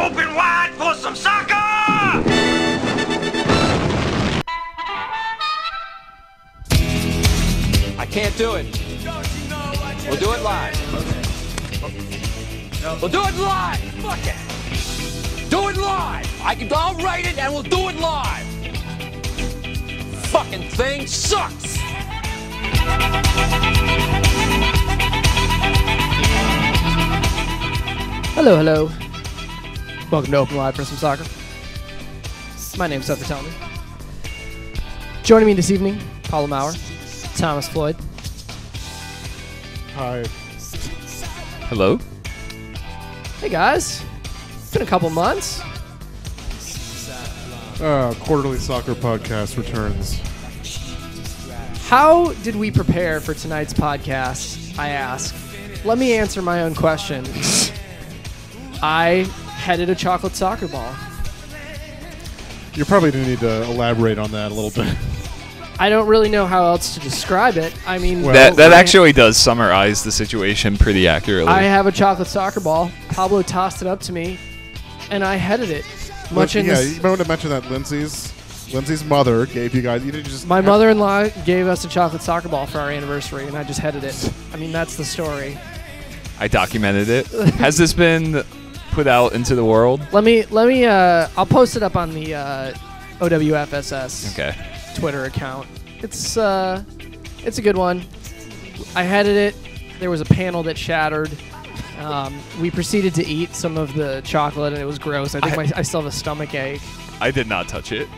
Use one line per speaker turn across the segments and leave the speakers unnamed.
open wide for some soccer!
I can't do it. We'll do it live. We'll do it live. Fuck it. Do it live. I'll write it and we'll do it live. Fucking thing sucks.
Hello, hello. Welcome to Open Wide for Some Soccer. My name's Seth Tellman. Joining me this evening, Paula Maurer, Thomas Floyd.
Hi.
Hello?
Hey guys, it's been a couple months.
Quarterly Soccer Podcast returns.
How did we prepare for tonight's podcast, I ask? Let me answer my own question. I headed a chocolate soccer ball.
You probably do need to elaborate on that a little bit.
I don't really know how else to describe it. I mean,
Well,
That actually does summarize the situation pretty accurately.
I have a chocolate soccer ball. Pablo tossed it up to me, and I headed it. Much in
yeah,
this.
you might want to mention that Lindsay's mother gave you guys. You didn't just
My mother-in-law gave us a chocolate soccer ball for our anniversary, and I just headed it. I mean, that's the story.
I documented it. Has this been put out into the world?
Let me. I'll post it up on the OWFSS
Okay.
Twitter account. It's a good one. I headed it. There was a panel that shattered. We proceeded to eat some of the chocolate, and it was gross. I think I still have a stomach ache.
I did not touch it.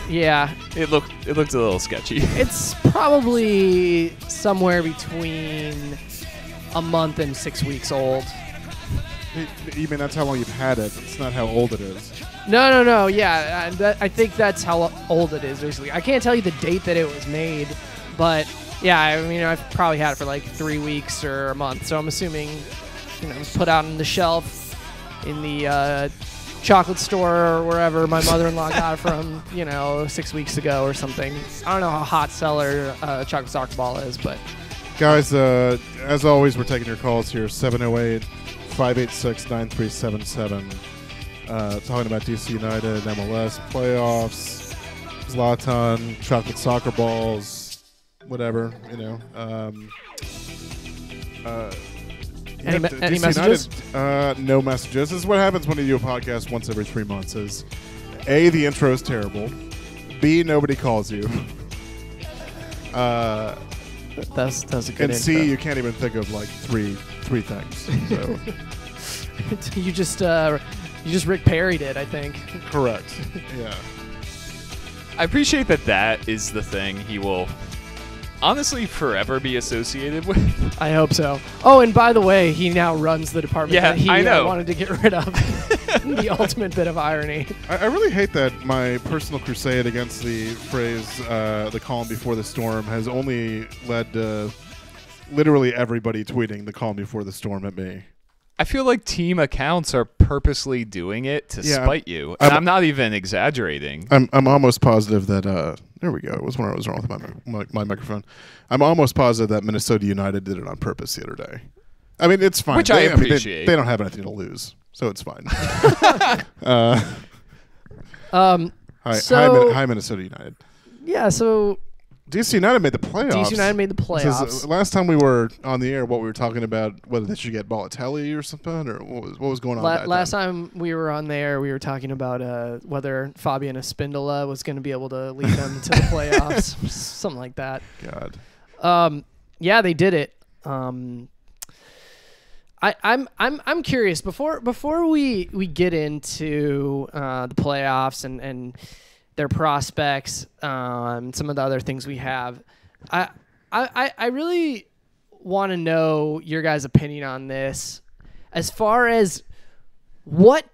Yeah,
It looked a little sketchy.
it's probably somewhere between a month and 6 weeks old.
You mean that's how long you've had it? It's not how old it is.
No. Yeah, I think that's how old it is, basically. I can't tell you the date that it was made, but yeah, I mean, I've probably had it for like 3 weeks or a month. So I'm assuming, it was put out on the shelf in the chocolate store or wherever my mother-in-law got it from, 6 weeks ago or something. I don't know how hot seller chocolate soccer ball is, but
Guys, as always, we're taking your calls here. 708-586-9377. Talking about DC United, MLS playoffs, Zlatan, chocolate soccer balls, whatever,
Any
DC
messages?
United, no messages. This is what happens when you do a podcast once every 3 months. Is A, the intro is terrible. B, nobody calls you.
that's a good
And
intro.
C, you can't even think of like three things. So
you just Rick Perry'd it, I think.
correct. Yeah.
I appreciate that is the thing he will honestly forever be associated with.
I hope so. Oh, and by the way, he now runs the department
Yeah,
that he
I know.
wanted to get rid of. The ultimate bit of irony.
I really hate that my personal crusade against the phrase the calm before the storm has only led to literally everybody tweeting the calm before the storm at me.
I feel like team accounts are purposely doing it to
Yeah,
spite you. And I'm not even exaggerating.
I'm almost positive that there we go. It was when I was wrong with my microphone. I'm almost positive that Minnesota United did it on purpose the other day. I mean, it's fine.
Which I
mean,
appreciate.
they don't have anything to lose, so it's fine. Hi, Minnesota United.
Yeah, so
DC United made the playoffs.
DC United made the
This
playoffs.
is, last time we were on the air, what we were talking about, whether they should get Balotelli or something, or what was going on that
Last
time?
time we were on there, we were talking about whether Fabian Espindola was going to be able to lead them to the playoffs, something like that.
God.
Yeah, they did it. I'm curious before we get into the playoffs and their prospects, some of the other things we have. I really want to know your guys' opinion on this, as far as what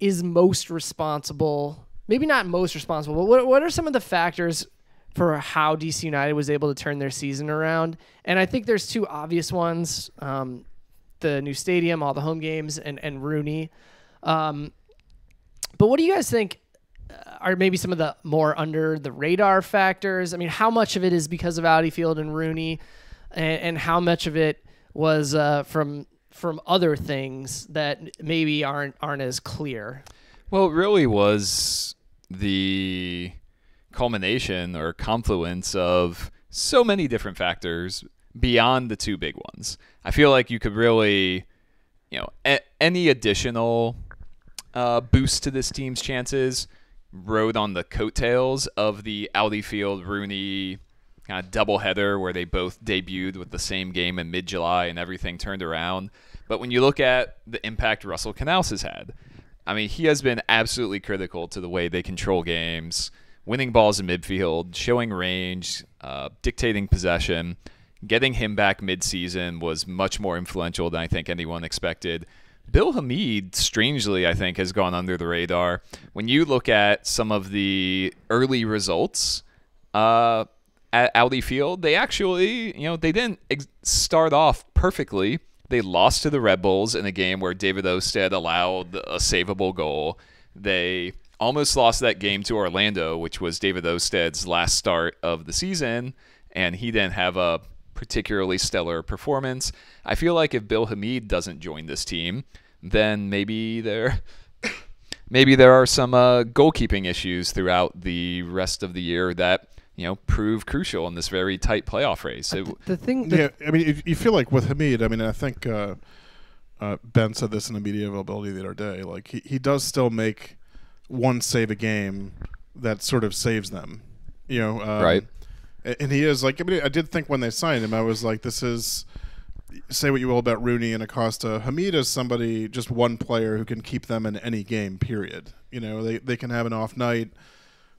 is most responsible. Maybe not most responsible, but what are some of the factors for how DC United was able to turn their season around? And I think there's two obvious ones. The new stadium, all the home games, and Rooney. But what do you guys think are maybe some of the more under the radar factors? I mean, how much of it is because of Audi Field and Rooney, and how much of it was from from other things that maybe aren't as clear?
Well, it really was the culmination or confluence of so many different factors beyond the two big ones. I feel like you could really, any additional boost to this team's chances rode on the coattails of the Audi Field Rooney kind of doubleheader where they both debuted with the same game in mid-July and everything turned around. But when you look at the impact Russell Canouse has had, I mean, he has been absolutely critical to the way they control games, winning balls in midfield, showing range, dictating possession. Getting him back mid-season was much more influential than I think anyone expected. Bill Hamid, strangely, I think, has gone under the radar. When you look at some of the early results at Audi Field, they actually, they didn't start off perfectly. They lost to the Red Bulls in a game where David Osted allowed a savable goal. They almost lost that game to Orlando, which was David Osted's last start of the season, and he didn't have a particularly stellar performance. I feel like if Bill Hamid doesn't join this team, then maybe there are some goalkeeping issues throughout the rest of the year that prove crucial in this very tight playoff race.
The thing,
Yeah, I mean, you feel like with Hamid, I mean, I think Ben said this in the media availability the other day. Like he does still make one save a game that sort of saves them,
Right.
And he is like, I mean, I did think when they signed him, I was like, this is, say what you will about Rooney and Acosta. Hamid is somebody, just one player who can keep them in any game, period. They can have an off night.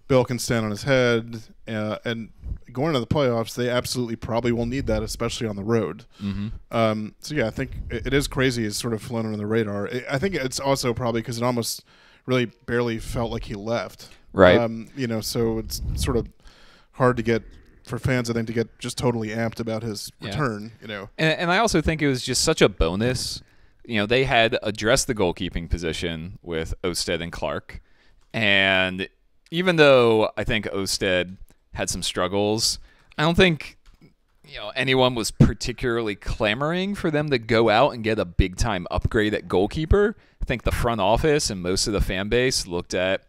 Bill can stand on his head. And going into the playoffs, they absolutely probably will need that, especially on the road.
Mm-hmm.
So, yeah, I think it is crazy. It's sort of flown under the radar. I think it's also probably because it almost really barely felt like he left.
Right.
So it's sort of hard to get, for fans, I think, to get just totally amped about his return,
And I also think it was just such a bonus. They had addressed the goalkeeping position with Osted and Clark. And even though I think Osted had some struggles, I don't think anyone was particularly clamoring for them to go out and get a big-time upgrade at goalkeeper. I think the front office and most of the fan base looked at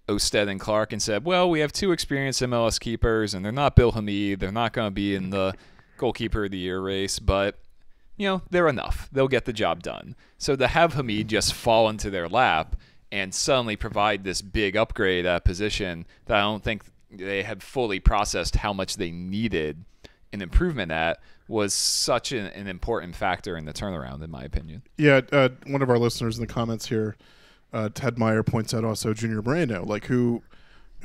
Osted and Clark and said, well, we have two experienced MLS keepers, and they're not Bill Hamid. They're not going to be in the goalkeeper of the year race, but, they're enough. They'll get the job done. So to have Hamid just fall into their lap and suddenly provide this big upgrade at a position that I don't think they had fully processed how much they needed an improvement at was such an important factor in the turnaround, in my opinion.
Yeah, one of our listeners in the comments here, Ted Meyer, points out also Junior Moreno. Like, who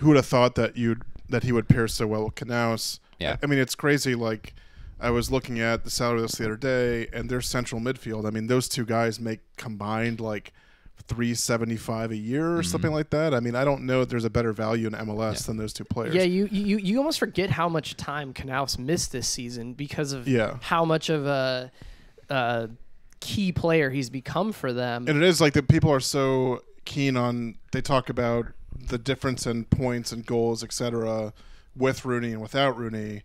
would have thought that he would pair so well with Canouse?
Yeah.
I mean, it's crazy. Like, I was looking at the salary list the other day, and their central midfield. I mean, those two guys make combined like $375 a year or something like that. I mean, I don't know if there's a better value in MLS than those two players.
Yeah, you almost forget how much time Canouse missed this season because of how much of a key player he's become for them.
And it is like that people are so keen on, they talk about the difference in points and goals, etc., with Rooney and without Rooney,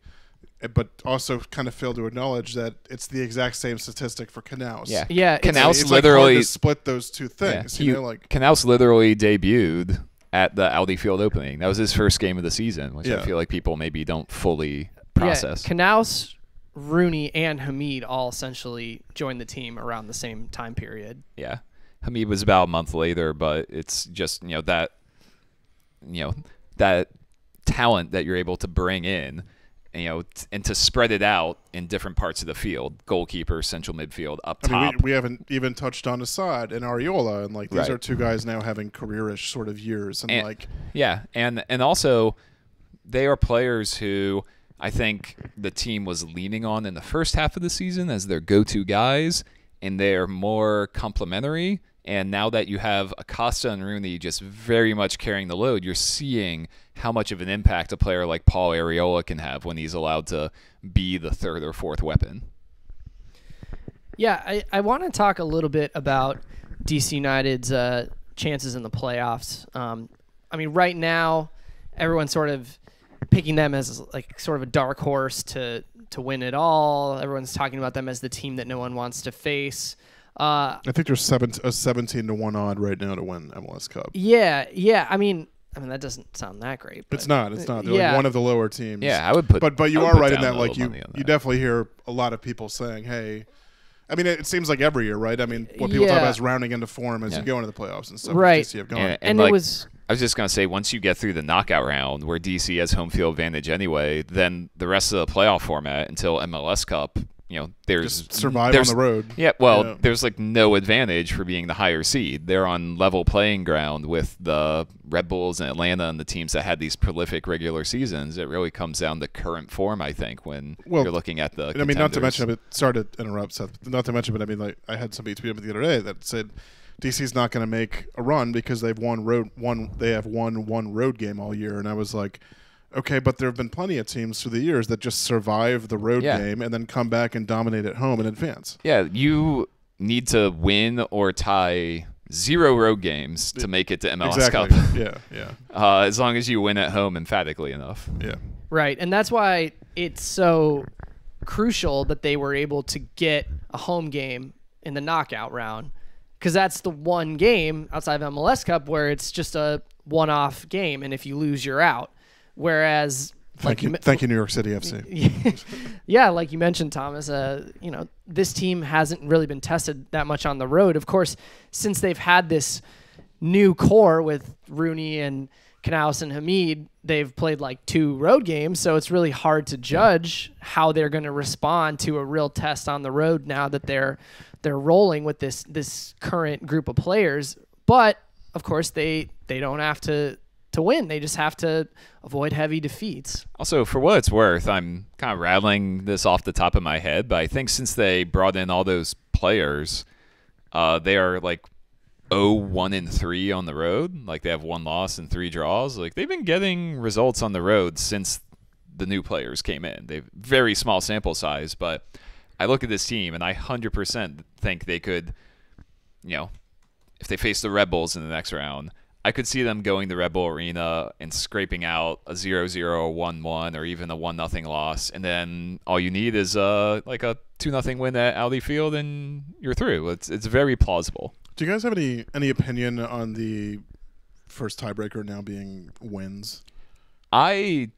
but also kind of fail to acknowledge that it's the exact same statistic for Canouse.
Yeah.
Canouse
it's
literally
like hard to split those two things.
Canouse literally debuted at the Audi Field opening. That was his first game of the season, which I feel like people maybe don't fully process.
Yeah, Canouse, Rooney, and Hamid all essentially joined the team around the same time period.
Yeah. Hamid was about a month later, but it's just, that talent that you're able to bring in, and to spread it out in different parts of the field, goalkeeper, central midfield, up top.
I mean, we haven't even touched on Assad and Ariola, and these are two guys now having careerish sort of years,
and also they are players who I think the team was leaning on in the first half of the season as their go-to guys, and they're more complementary. And now that you have Acosta and Rooney just very much carrying the load, you're seeing how much of an impact a player like Paul Arriola can have when he's allowed to be the third or fourth weapon.
Yeah, I want to talk a little bit about DC United's chances in the playoffs. I mean, right now, everyone's sort of picking them as like sort of a dark horse to win it all. Everyone's talking about them as the team that no one wants to face.
I think there's a 17 to 1 odd right now to win MLS Cup.
Yeah. I mean that doesn't sound that great. But
It's not. They're
yeah.
like one of the lower teams.
Yeah, I would put.
But you
I would
are
put
right in
down
that,
a
like
little
you
money on
you
that.
definitely hear a lot of people saying, "Hey," I mean, it seems like every year, right? I mean, what people talk
Yeah.
about is rounding into form as
Yeah.
you go into the playoffs and stuff.
Right.
DC have gone.
And
like,
it was
I was just gonna say, once you get through the knockout round, where DC has home field advantage anyway, then the rest of the playoff format until MLS Cup, there's
Just survive on
there's-
the road.
Yeah, well,
Yeah.
there's like no advantage for being the higher seed. They're on level playing ground with the Red Bulls and Atlanta and the teams that had these prolific regular seasons. It really comes down to current form, I think, when
Well,
you're looking at the.
And I mean, not to
contenders.
mention, but sorry to interrupt, Seth. Not to mention, but I mean, like I had somebody tweet up the other day that said DC's not going to make a run because they've They have won one road game all year, and I was like, okay, but there have been plenty of teams through the years that just survive the road
Yeah.
game and then come back and dominate at home and advance.
Yeah, you need to win or tie 0 road games to make it to MLS
Exactly.
Cup.
Yeah.
As long as you win at home emphatically enough.
Yeah.
right, and that's why it's so crucial that they were able to get a home game in the knockout round, because that's the one game outside of MLS Cup where it's just a one-off game, and if you lose, you're out. Whereas,
Thank you, New York City FC.
yeah, like you mentioned, Thomas, this team hasn't really been tested that much on the road. Of course, since they've had this new core with Rooney and Canales and Hamid, they've played like 2 road games, so it's really hard to judge how they're going to respond to a real test on the road now that they're rolling with this current group of players. But of course, they don't have to win. They just have to avoid heavy defeats.
Also, for what it's worth, I'm kind of rattling this off the top of my head, but I think since they brought in all those players, they are like 0-1-3 on the road. Like they have 1 loss and 3 draws. Like they've been getting results on the road since the new players came in. They've very small sample size, but I look at this team and I 100% think they could, if they face the Red Bulls in the next round, I could see them going to Red Bull Arena and scraping out a 0-0, a 1-1, or even a 1-0 loss, and then all you need is like a 2-0 win at Audi Field, and you're through. It's very plausible.
Do you guys have any opinion on the first tiebreaker now being wins?
I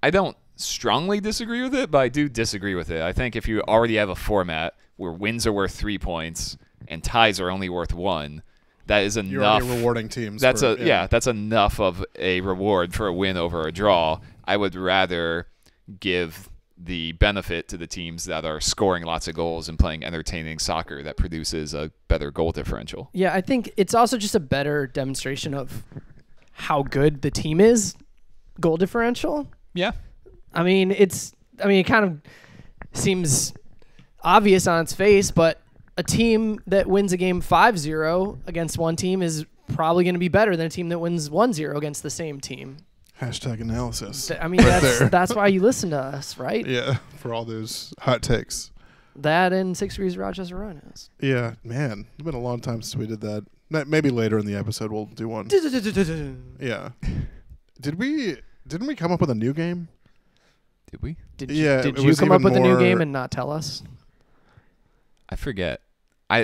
don't strongly disagree with it, but I do disagree with it. I think if you already have a format where wins are worth 3 points and ties are only worth 1. That is enough.
You're already rewarding teams.
That's that's enough of a reward for a win over a draw. I would rather give the benefit to the teams that are scoring lots of goals and playing entertaining soccer that produces a better goal differential.
Yeah, I think it's also just a better demonstration of how good the team is, goal differential.
Yeah.
I mean, it kind of seems obvious on its face, but a team that wins a game 5-0 against one team is probably going to be better than a team that wins 1-0 against the same team.
Hashtag analysis.
I mean, that's why you listen to us, right?
Yeah, for all those hot takes.
That and 6 Degrees Rochester Rhinos.
Yeah, man, it's been a long time since we did that. Maybe later in the episode we'll do one. Yeah. Didn't we come up with a new game?
Did we?
Did
it
you
was
come up
even
with a new
more-
game and not tell us?
I forget.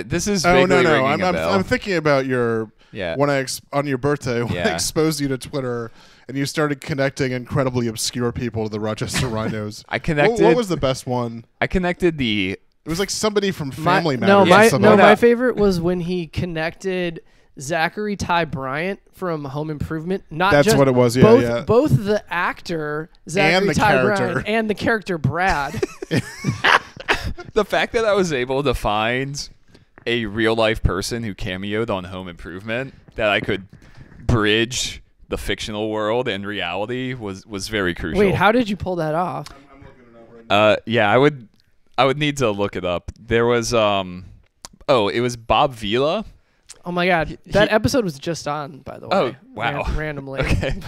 This is
Oh
vaguely
no!
ringing a bell.
I'm thinking about your
Yeah.
when on your birthday when I
Yeah.
exposed you to Twitter and you started connecting incredibly obscure people to the Rochester Rhinos.
I connected.
What was the best one?
I connected the.
It was like somebody from Family
No,
Matters. or something.
my favorite was when he connected Zachary Ty Bryant from Home Improvement. Not
That's
just
what it was, yeah,
both,
yeah.
both the actor Zachary
the
Ty
character.
Bryant and the character Brad.
The fact that I was able to find a real life person who cameoed on Home Improvement that I could bridge the fictional world and reality was very crucial.
Wait, how did you pull that off?
Yeah, I would need to look it up. There was it was Bob Vila.
Oh my God, that episode was just on, by the way.
Oh, wow.
Randomly.
Okay.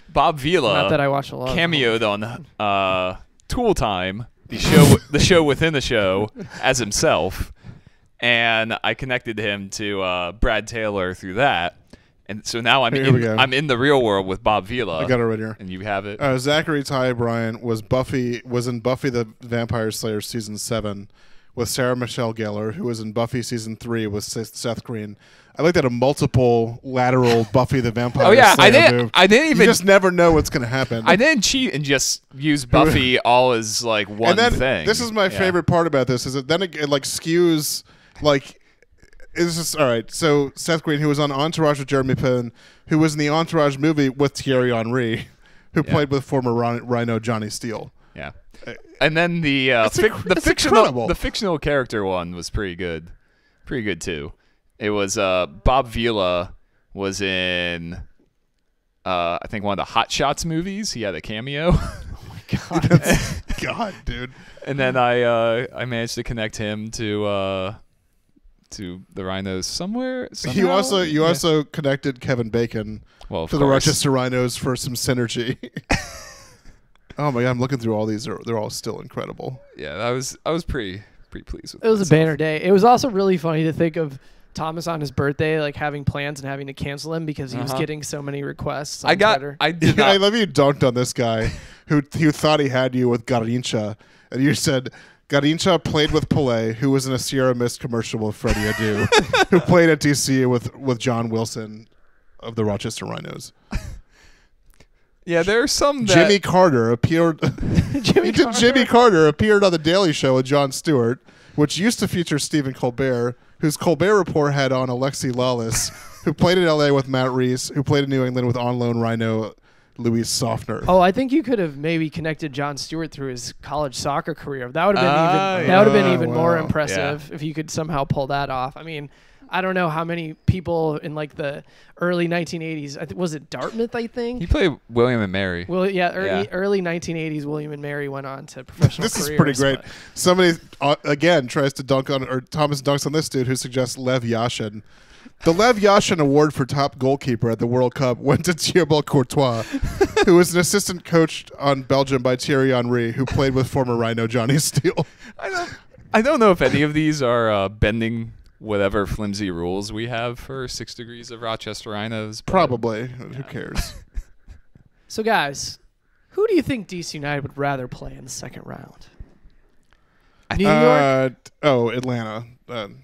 Bob Vila
Not that I watch a lot.
cameoed on Tool Time, the show within the show, as himself, and I connected him to Brad Taylor through that, and so now I'm
Here we go.
I'm in the real world with Bob Vila.
I got it right here.
And you have it.
Zachary Ty Bryant was in Buffy the Vampire Slayer season 7, with Sarah Michelle Gellar, who was in Buffy season 3 with Seth Green. I looked at a multiple lateral Buffy the Vampire
Oh yeah,
Slayer move.
I didn't even.
You just never know what's going to happen.
I didn't cheat and just use Buffy all as like one
and then,
thing.
This is my favorite part about this is that then it like skews like. It's just all right. So Seth Green, who was on Entourage with Jeremy Piven, who was in the Entourage movie with Thierry Henry, who played with former Rhino Johnny Steele.
Yeah, and then the
it's
fictional
incredible.
character one was pretty good too. It was Bob Vila was in I think one of the Hot Shots movies. He had a cameo.
God, dude.
And then I managed to connect him to the Rhinos somewhere. Somehow.
You also connected Kevin Bacon
Well, of
to the
course.
Rochester Rhinos for some synergy. Oh my God, I'm looking through all these. They're all still incredible.
Yeah, I was pretty pleased with
It was
myself.
a banner day. It was also really funny to think of Thomas on his birthday, like having plans and having to cancel them because he was getting so many requests on Twitter.
I did
I
not.
love you dunked on this guy who thought he had you with Garincha, and you said Garincha played with Pelé, who was in a Sierra Mist commercial with Freddie Adu, who played at DC with John Wilson of the Rochester Rhinos.
Yeah, there are some that
Jimmy Carter appeared. Jimmy Carter appeared on the Daily Show with Jon Stewart, which used to feature Stephen Colbert, whose Colbert Report had on Alexi Lawless, who played in L.A. with Matt Reese, who played in New England with on loan Rhino Luis Softner.
Oh, I think you could have maybe connected Jon Stewart through his college soccer career. That would have been even more
wow.
impressive if you could somehow pull that off. I mean, I don't know how many people in like the early 1980s. Was it Dartmouth? I think.
he played William and Mary.
Well, yeah, early 1980s. William and Mary went on to professional
This
careers.
is pretty great.
but-
Somebody again tries to dunk on, or Thomas dunks on this dude who suggests Lev Yashin. The Lev Yashin Award for top goalkeeper at the World Cup went to Thibaut Courtois, who was an assistant coach on Belgium by Thierry Henry, who played with former Rhino Johnny Steele.
I don't know if any of these are bending whatever flimsy rules we have for 6 Degrees of Rochester Rhinos. but-
Probably. Who cares?
So, guys, who do you think DC United would rather play in the second round? New York,
Atlanta.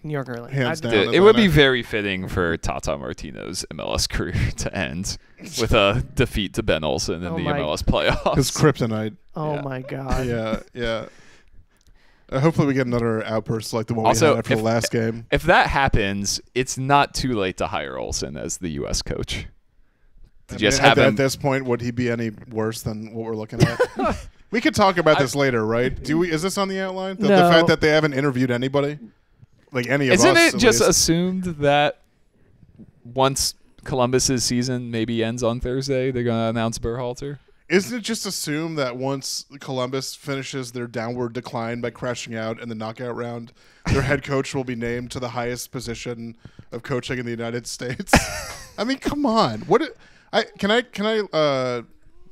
New York, or Atlanta?
hands down.
It would be
Atlanta.
very fitting for Tata Martino's MLS career to end with a defeat to Ben Olsen in
Oh
the
my-
MLS playoffs.
His kryptonite.
Oh
Yeah.
my God!
Yeah. Hopefully we get another outburst like the one
Also,
we had after the
if-
last game.
If that happens, it's not too late to hire Olsen as the U.S. coach. To just have
at
him.
this point, would he be any worse than what we're looking at? We could talk about this later, right? Is this on the outline? The
No.
fact that they haven't interviewed anybody, like any of us.
Isn't it
at
just
least.
assumed that once Columbus's season maybe ends on Thursday, they're going to announce Berhalter?
Isn't it just assumed that once Columbus finishes their downward decline by crashing out in the knockout round, their head coach will be named to the highest position of coaching in the United States? I mean, come on.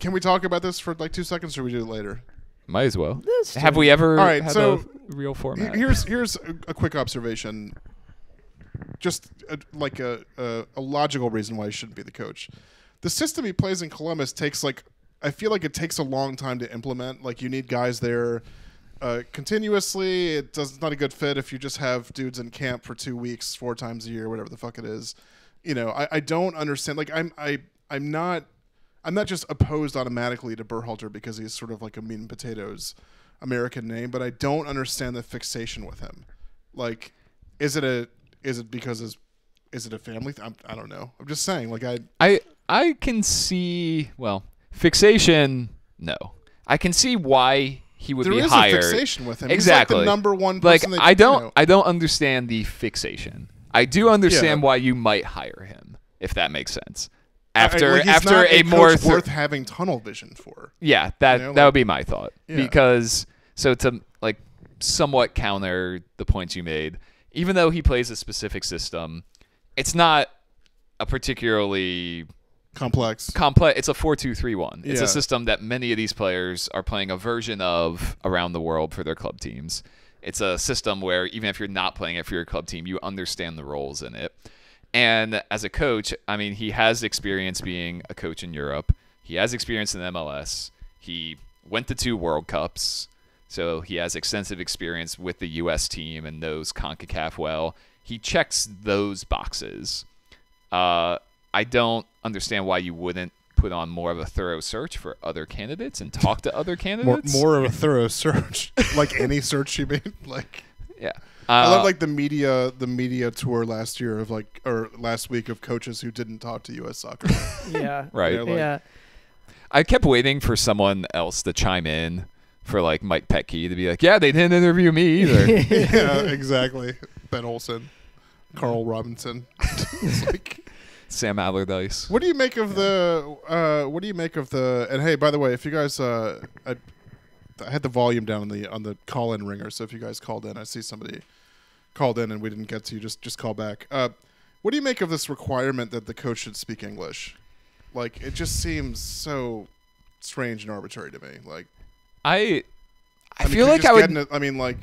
Can we talk about this for like 2 seconds, or we do it later?
Might as well.
Let's
Have
do
we ever
All right,
had
so
a real format?
Here's a quick observation. Just like a logical reason why he shouldn't be the coach. The system he plays in Columbus I feel like it takes a long time to implement. Like you need guys there continuously. It's not a good fit if you just have dudes in camp for 2 weeks, 4 times a year, whatever the fuck it is. You know, I don't understand. Like I'm not just opposed automatically to Berhalter because he's sort of like a meat and potatoes American name, but I don't understand the fixation with him. Like, is it because is it a family thing? I don't know. I'm just saying. Like
I can see, fixation, no. I can see why he would
there
be
is
hired.
a fixation with him.
Exactly.
He's like the number one
Like
person.
I don't understand the fixation. I do understand why you might hire him, if that makes sense. After
he's not
a
coach
more
worth having tunnel vision for.
yeah, that
You know,
that would be my thought.
Yeah.
Because so to like somewhat counter the points you made, even though he plays a specific system, it's not a particularly
Complex.
complex. It's a 4-2-3-1. It's
Yeah.
a system that many of these players are playing a version of around the world for their club teams. It's a system where even if you're not playing it for your club team, you understand the roles in it. And as a coach, I mean, he has experience being a coach in Europe. He has experience in MLS. He went to 2 World Cups. so he has extensive experience with the U.S. team and knows CONCACAF well. He checks those boxes. I don't understand why you wouldn't put on more of a thorough search for other candidates and talk to other candidates.
More of a thorough search, like any search you made. Like,
Yeah.
I love like the media tour last year of like, or last week of coaches who didn't talk to U.S. soccer.
Yeah.
Right.
You know, like-
Yeah.
I kept waiting for someone else to chime in, for like Mike Petke to be like, yeah, they didn't interview me either.
Yeah, exactly. Ben Olsen, Carl Robinson. It's like,
Sam Allardyce.
what do you make of the? What do you make of the? And hey, by the way, if you guys, I had the volume down on the call-in ringer, so if you guys called in, I see somebody called in and we didn't get to you. Just call back. What do you make of this requirement that the coach should speak English? Like, it just seems so strange and arbitrary to me. Like,
I
mean,
feel
could
like
you
I
just
would.
get in a- I mean, like,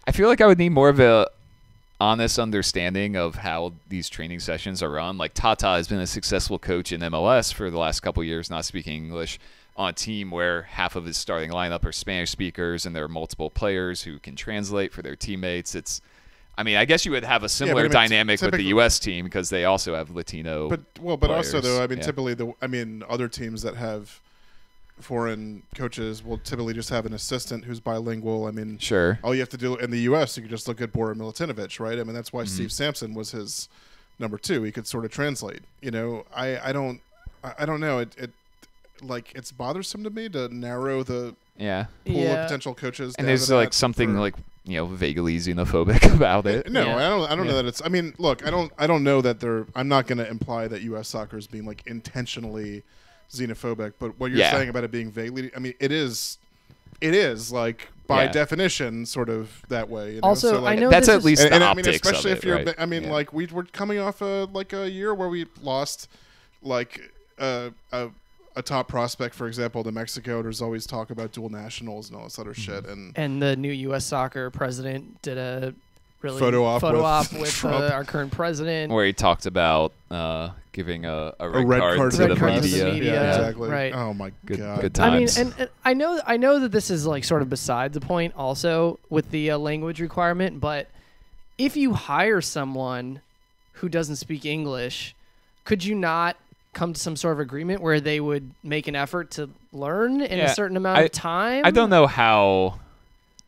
I feel like I would need more of a honest understanding of how these training sessions are run. Like Tata has been a successful coach in MLS for the last couple of years, not speaking English, on a team where half of his starting lineup are Spanish speakers and there are multiple players who can translate for their teammates. I mean, I guess you would have a similar
I mean,
dynamic with the
typically-
U.S. team because they also have Latino.
but also
players.
though, I mean,
Yeah.
typically other teams that have foreign coaches will typically just have an assistant who's bilingual. I mean,
Sure.
all you have to do in the U.S., you could just look at Bora Milutinovic, right? I mean, that's why
Mm-hmm.
Steve Sampson was his number 2. He could sort of translate. You know, I don't know. It like it's bothersome to me to narrow the
Yeah.
pool
Yeah.
of potential coaches.
And
down
there's
to
like
that
something
for-
like, vaguely xenophobic about it.
No,
Yeah.
I don't know that it's. I mean, look, I don't know that they're. I'm not going to imply that U.S. soccer is being like intentionally xenophobic. But what you're
Yeah.
saying about it being vaguely, I mean, it is like by
Yeah.
definition sort of that way. You know?
Also,
so, like,
I know
That's
this
at
is-
least the
and I mean,
optics
especially
of
if
it,
you're.
right?
I mean,
Yeah.
like we're coming off a year where we lost like a top prospect, for example, to Mexico. There's always talk about dual nationals and all this other shit. And
And the new U.S. soccer president did a really
Photo op with
with
Trump.
our current president.
Where he talked about giving a red,
red
card
card
to
to
the
the press.
media.
Yeah, media.
Yeah, exactly.
Right.
Oh my
Good-
god.
good
I mean,
times.
and I know that this is like sort of beside the point also with the language requirement, but if you hire someone who doesn't speak English, could you not come to some sort of agreement where they would make an effort to learn in
Yeah,
a certain amount of time?
I don't know how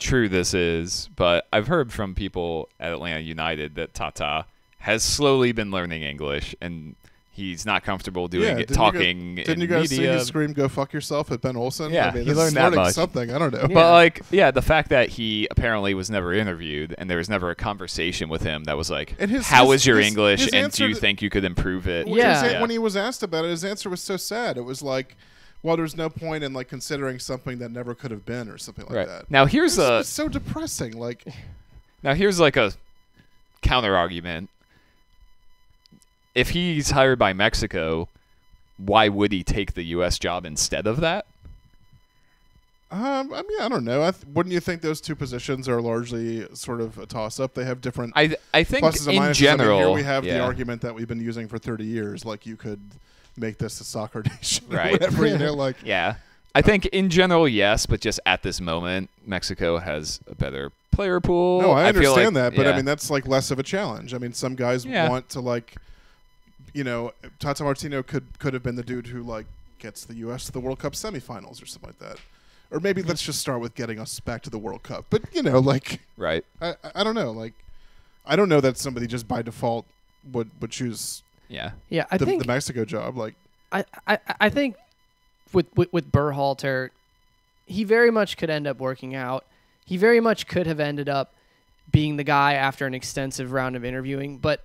true this is, but I've heard from people at Atlanta United that Tata has slowly been learning English and he's not comfortable doing it, talking
Didn't you
in
guys see
media.
him scream "Go fuck yourself" at Ben Olsen?
Yeah,
I mean,
he
this
learned
is
that
learning
much.
something. I don't know.
Yeah.
But like, yeah, the fact that he apparently was never interviewed and there was never a conversation with him that was like,
And
how is your
his
English and
answer
do you
to-
think you could improve it?
Well,
Yeah.
when he was asked about it, his answer was so sad. It was like, well, there's no point in like considering something that never could have been or something like
Right.
that.
Now here's
It
a
was so depressing. Like,
like a counter argument. If he's hired by Mexico, why would he take the U.S. job instead of that?
I mean, I don't know. Wouldn't you think those two positions are largely sort of a toss-up? They have different
I think
pluses and
in
minuses.
general,
I mean, here we have the
yeah.
argument that we've been using for 30 years. Like, you could make this a soccer nation, or
Right.
whatever. You know, like.
Yeah. I think in general, yes, but just at this moment, Mexico has a better player pool.
No, I
feel
understand
like-
that, but I
yeah.
mean that's like less of a challenge. I mean, some guys
Yeah.
want to like, you know, Tata Martino could have been the dude who like gets the U.S. to the World Cup semifinals or something like that, or maybe let's just start with getting us back to the World Cup. But you know, like
right.
I don't know, like I don't know that somebody just by default would choose
Yeah.
Yeah, I
the
think
Mexico job. Like,
I think with Berhalter, he very much could end up working out. He very much could have ended up being the guy after an extensive round of interviewing. But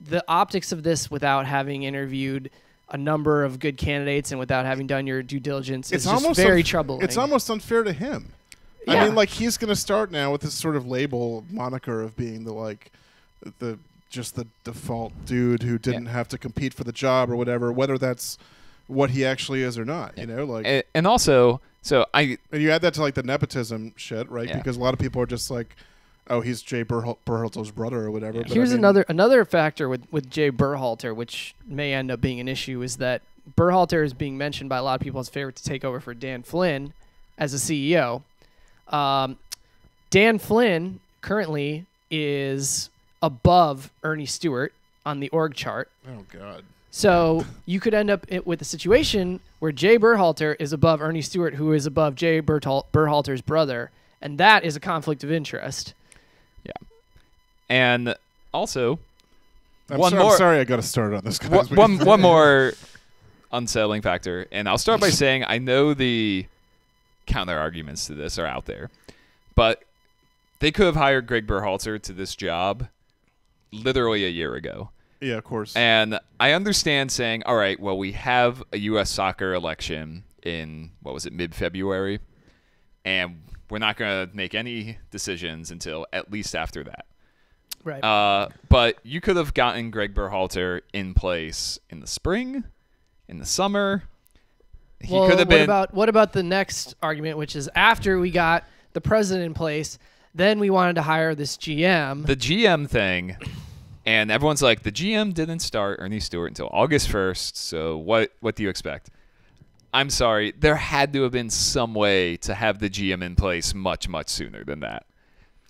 the optics of this, without having interviewed a number of good candidates and without having done your due diligence, is just very troubling.
It's almost unfair to him. I
Yeah.
mean, like he's going to start now with this sort of label moniker of being the default dude who didn't have to compete for the job or whatever, whether that's what he actually is or not. You know, like
And also, so
and you add that to like the nepotism shit, right?
Yeah.
Because a lot of people are just like, oh, he's Jay Berhalter's brother or whatever. But I
Here's
mean,
another factor with Jay Berhalter, which may end up being an issue, is that Berhalter is being mentioned by a lot of people as favorite to take over for Dan Flynn as a CEO. Dan Flynn currently is above Ernie Stewart on the org chart.
Oh God.
So you could end up with a situation where Jay Berhalter is above Ernie Stewart, who is above Jay Berhalter's brother, and that is a conflict of interest.
Yeah. And also,
I'm sorry I got to start on this, guys.
one more unsettling factor, and I'll start by saying I know the counter arguments to this are out there, but they could have hired Greg Berhalter to this job literally a year ago.
Yeah, of course.
And I understand saying, all right, well, we have a U.S. soccer election in, mid-February, and we're not going to make any decisions until at least after that.
Right.
But you could have gotten Greg Berhalter in place in the spring, in the summer. He could have been.
What about the next argument, which is after we got the president in place, then we wanted to hire this GM.
The GM thing, and everyone's like, the GM didn't start Ernie Stewart until August 1st, so what do you expect? I'm sorry, there had to have been some way to have the GM in place much, much sooner than that.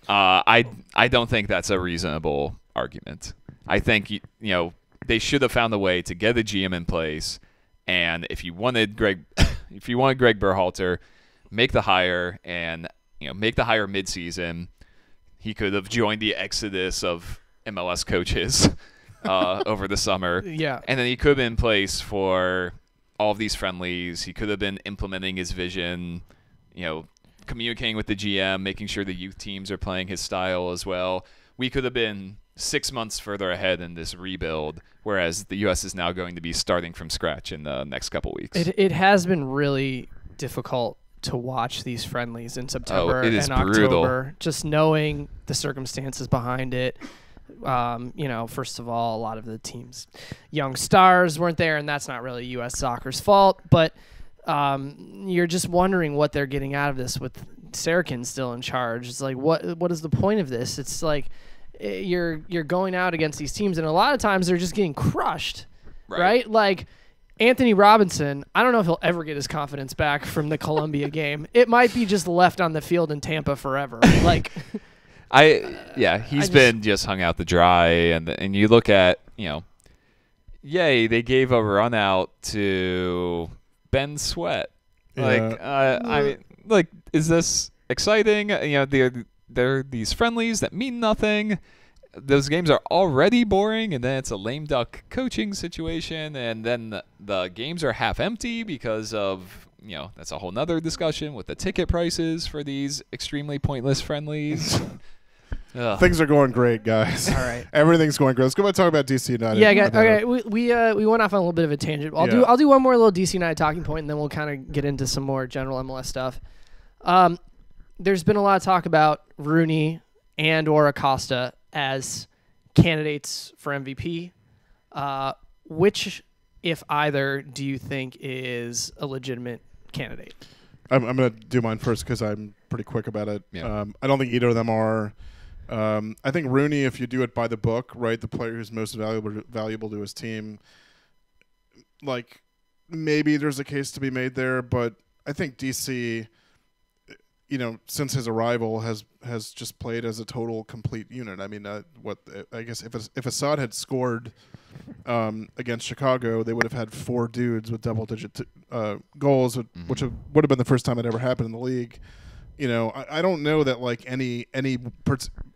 I don't think that's a reasonable argument. I think they should have found a way to get a GM in place, and if you wanted Greg Berhalter, make the hire and make the hire midseason. He could have joined the exodus of MLS coaches over the summer.
Yeah,
and then he could have been in place for all of these friendlies. He could have been implementing his vision, communicating with the GM, making sure the youth teams are playing his style as well. We could have been 6 months further ahead in this rebuild, whereas the U.S. is now going to be starting from scratch in the next couple weeks.
It has been really difficult to watch these friendlies in September
it is
and
brutal.
October, just knowing the circumstances behind it. First of all, a lot of the team's young stars weren't there, and that's not really U.S. soccer's fault, but you're just wondering what they're getting out of this with Sarakin still in charge. It's like, what is the point of this? It's like you're going out against these teams, and a lot of times they're just getting crushed, right? Like Anthony Robinson, I don't know if he'll ever get his confidence back from the Colombia game. It might be just left on the field in Tampa forever. Like,
he's been just hung out to dry, and you look at, they gave a run out to Ben Sweat.
Yeah.
Is this exciting? There are these friendlies that mean nothing. Those games are already boring, and then it's a lame duck coaching situation, and then the games are half empty because of, that's a whole nother discussion with the ticket prices for these extremely pointless friendlies.
Things are going great, guys.
All right,
everything's going great. Let's go back and talk about DC United.
Yeah, okay. We went off on a little bit of a tangent. I'll do one more little DC United talking point, and then we'll kind of get into some more general MLS stuff. There's been a lot of talk about Rooney and or Acosta as candidates for MVP. Which, if either, do you think is a legitimate candidate?
I'm going to do mine first because I'm pretty quick about it.
Yeah.
I don't think either of them are. I think Rooney, if you do it by the book, right, the player who's most valuable to his team, like maybe there's a case to be made there, but I think DC, since his arrival has just played as a total complete unit. I mean, I guess if Assad had scored against Chicago, they would have had 4 dudes with double-digit goals, which would have been the first time it ever happened in the league. I don't know that like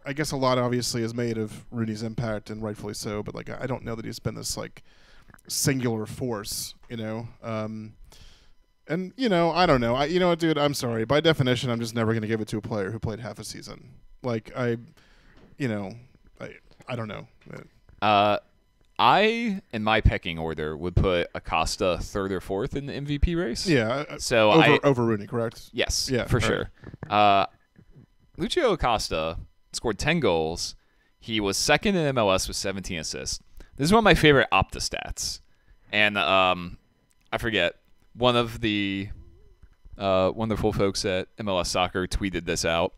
I guess a lot obviously is made of Rooney's impact, and rightfully so, but like I don't know that he's been this like singular force, And, I don't know. Dude, I'm sorry. By definition, I'm just never going to give it to a player who played half a season. Like, I don't know.
I, in my pecking order, would put Acosta 3rd or 4th in the MVP race.
Yeah.
So
over Rooney, correct?
Yes,
yeah,
for sure.
Right.
Lucio Acosta scored 10 goals. He was 2nd in MLS with 17 assists. This is one of my favorite Opta stats. And I forget. One of the wonderful folks at MLS Soccer tweeted this out.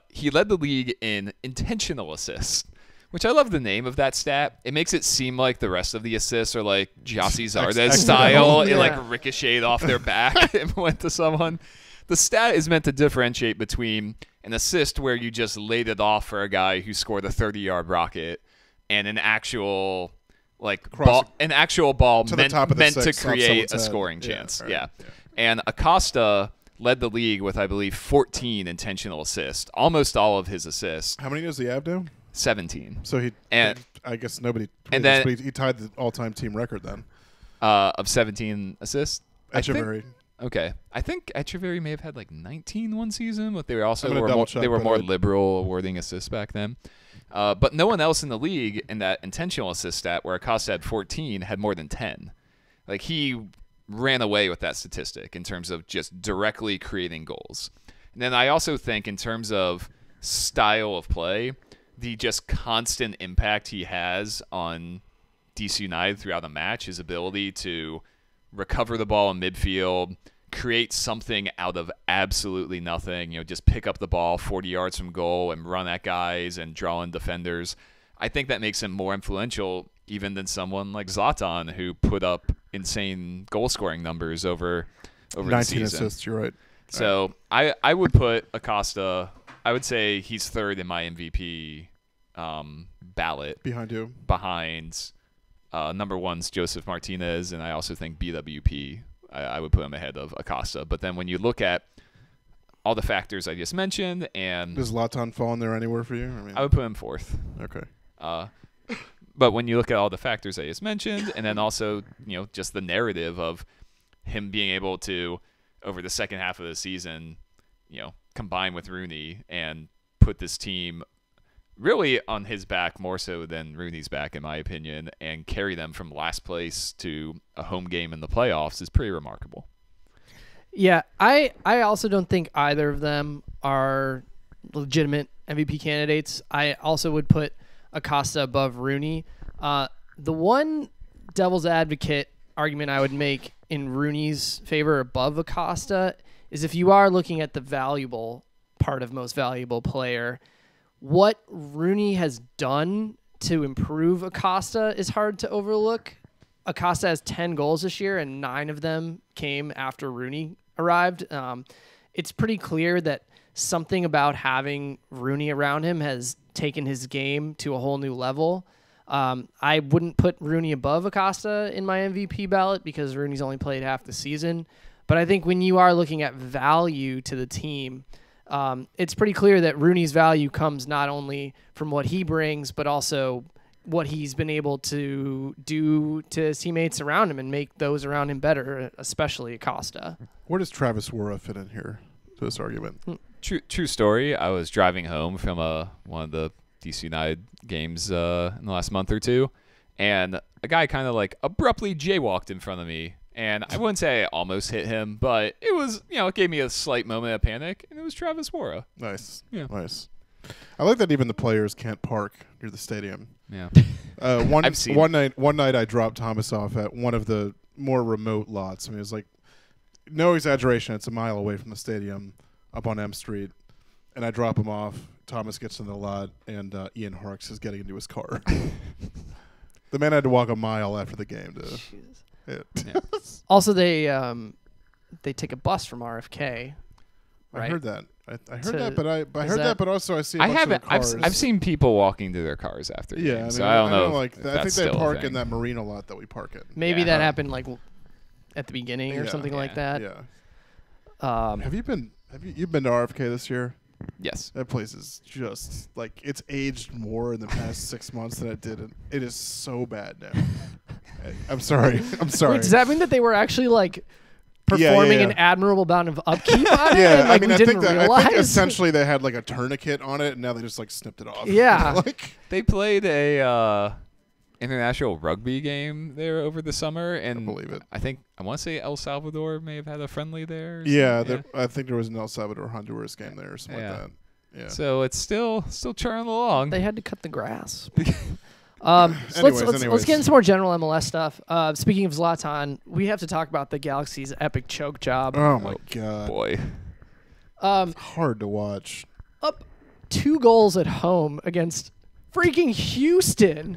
He led the league in intentional assists, which I love the name of that stat. It makes it seem like the rest of the assists are like Gyasi Zardes style.
Yeah.
It like ricocheted off their back and went to someone. the stat is meant to differentiate between an assist where you just laid it off for a guy who scored a 30-yard rocket and an actual ball
to
meant
the top of the
to
six off
create
someone's
a
head.
scoring
Yeah,
chance.
right.
Yeah. And Acosta led the league with, I believe, 14 intentional assists. Almost all of his assists,
How many does he have now?
17.
So I guess nobody.
And
this,
then-
but he tied the all-time team record then.
Of 17 assists. I think-
Echeverry.
Okay, I think Echeverry may have had like 19 one season, but they were also
I'm gonna
were
double
more,
check,
they were
but
more
I-
liberal awarding assists back then. But no one else in the league in that intentional assist stat where Acosta had 14 had more than 10. Like he ran away with that statistic in terms of just directly creating goals. And then I also think in terms of style of play, the just constant impact he has on DC United throughout a match, his ability to recover the ball in midfield, create something out of absolutely nothing, just pick up the ball 40 yards from goal and run at guys and draw in defenders. I think that makes him more influential even than someone like Zlatan, who put up insane goal-scoring numbers over
19
the season.
assists. You're right.
So I would put Acosta, I would say he's third in my MVP ballot
Behind you.
behind number one's Joseph Martinez, and I also think BWP, I would put him ahead of Acosta. But then when you look at all the factors I just mentioned, and
Does Latan fall in there anywhere for you?
I would put him fourth.
Okay.
But when you look at all the factors I just mentioned, and then also, just the narrative of him being able to, over the second half of the season, combine with Rooney and put this team really on his back more so than Rooney's back, in my opinion, and carry them from last place to a home game in the playoffs is pretty remarkable.
Yeah, I also don't think either of them are legitimate MVP candidates. I also would put Acosta above Rooney. The one devil's advocate argument I would make in Rooney's favor above Acosta is if you are looking at the valuable part of most valuable player, what Rooney has done to improve Acosta is hard to overlook. Acosta has 10 goals this year, and 9 of them came after Rooney arrived. It's pretty clear that something about having Rooney around him has taken his game to a whole new level. I wouldn't put Rooney above Acosta in my MVP ballot because Rooney's only played half the season. But I think when you are looking at value to the team, it's pretty clear that Rooney's value comes not only from what he brings, but also what he's been able to do to his teammates around him and make those around him better, especially Acosta.
Where does Travis Wara fit in here to this argument?
True story. I was driving home from one of the DC United games in the last month or two, and a guy kind of abruptly jaywalked in front of me. And I wouldn't say I almost hit him, but it was, it gave me a slight moment of panic, and it was Travis Wara.
Nice.
Yeah.
Nice. I like that even the players can't park near the stadium.
Yeah.
One
seen
night I dropped Thomas off at one of the more remote lots. I mean, it was no exaggeration, it's a mile away from the stadium up on M Street. And I drop him off. Thomas gets in the lot, and Ian Harkes is getting into his car. The man had to walk a mile after the game to.
Yeah.
Also, they take a bus from RFK.
I
Right?
heard that. I heard
To-
that, but I
is
heard
that-
that, but also I see.
I
bunch
haven't.
Of cars.
I've seen people walking to their cars after.
Yeah,
games,
I
so
mean,
I don't know.
like
if
I think
that's
they
still a
park in
thing.
that marina lot that we park in.
Maybe
Yeah.
that happened at the beginning or
Yeah.
something like that.
Yeah. Have you been to RFK this year?
Yes.
That place is just it's aged more in the past 6 months than it did. It is so bad now. I'm sorry. I'm sorry.
Wait, does that mean that they were actually performing
yeah.
an admirable amount of upkeep on it?
Yeah,
and,
I mean,
we
I
didn't
think
realize.
essentially they had a tourniquet on it, and now they just snipped it off.
Yeah.
They played a international rugby game there over the summer, and
believe it.
I want to say El Salvador may have had a friendly there. Or
Yeah,
something.
I think there was an El Salvador Honduras game there or something
Yeah.
like that. Yeah.
So it's still churning along.
They had to cut the grass. So let's
Anyways.
get into some more general MLS stuff. Speaking of Zlatan, we have to talk about the Galaxy's epic choke job.
Oh my god,
Boy.
hard to watch.
Up 2 goals at home against freaking Houston,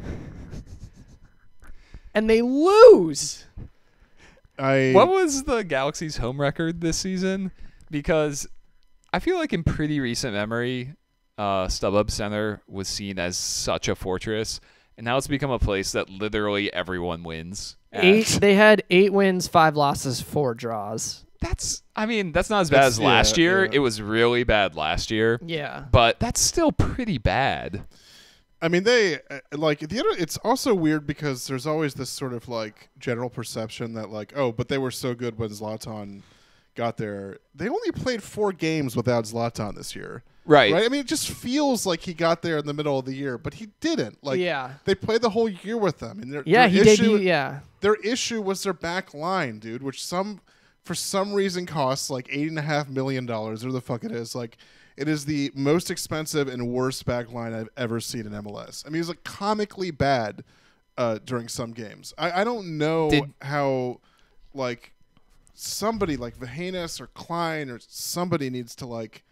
and they lose.
What was the Galaxy's home record this season? because I feel like in pretty recent memory, StubHub Center was seen as such a fortress, and now it's become a place that literally everyone wins.
They had 8 wins, 5 losses, 4 draws.
That's not as bad as last year.
Yeah.
It was really bad last year.
Yeah.
But that's still pretty bad.
I mean, they it's also weird because there's always this sort of like general perception that like, oh, but they were so good when Zlatan got there. They only played 4 games without Zlatan this year.
Right.
I mean, it just feels like he got there in the middle of the year, but he didn't. Like,
Yeah.
they played the whole year with them. And
Yeah, he debuted. Yeah.
Their issue was their back line, dude, which for some reason costs like $8.5 million, or the fuck it is. Like, it is the most expensive and worst back line I've ever seen in MLS. I mean, it's like comically bad during some games. I don't know how, like, somebody like Vahenas or Klein or somebody needs to like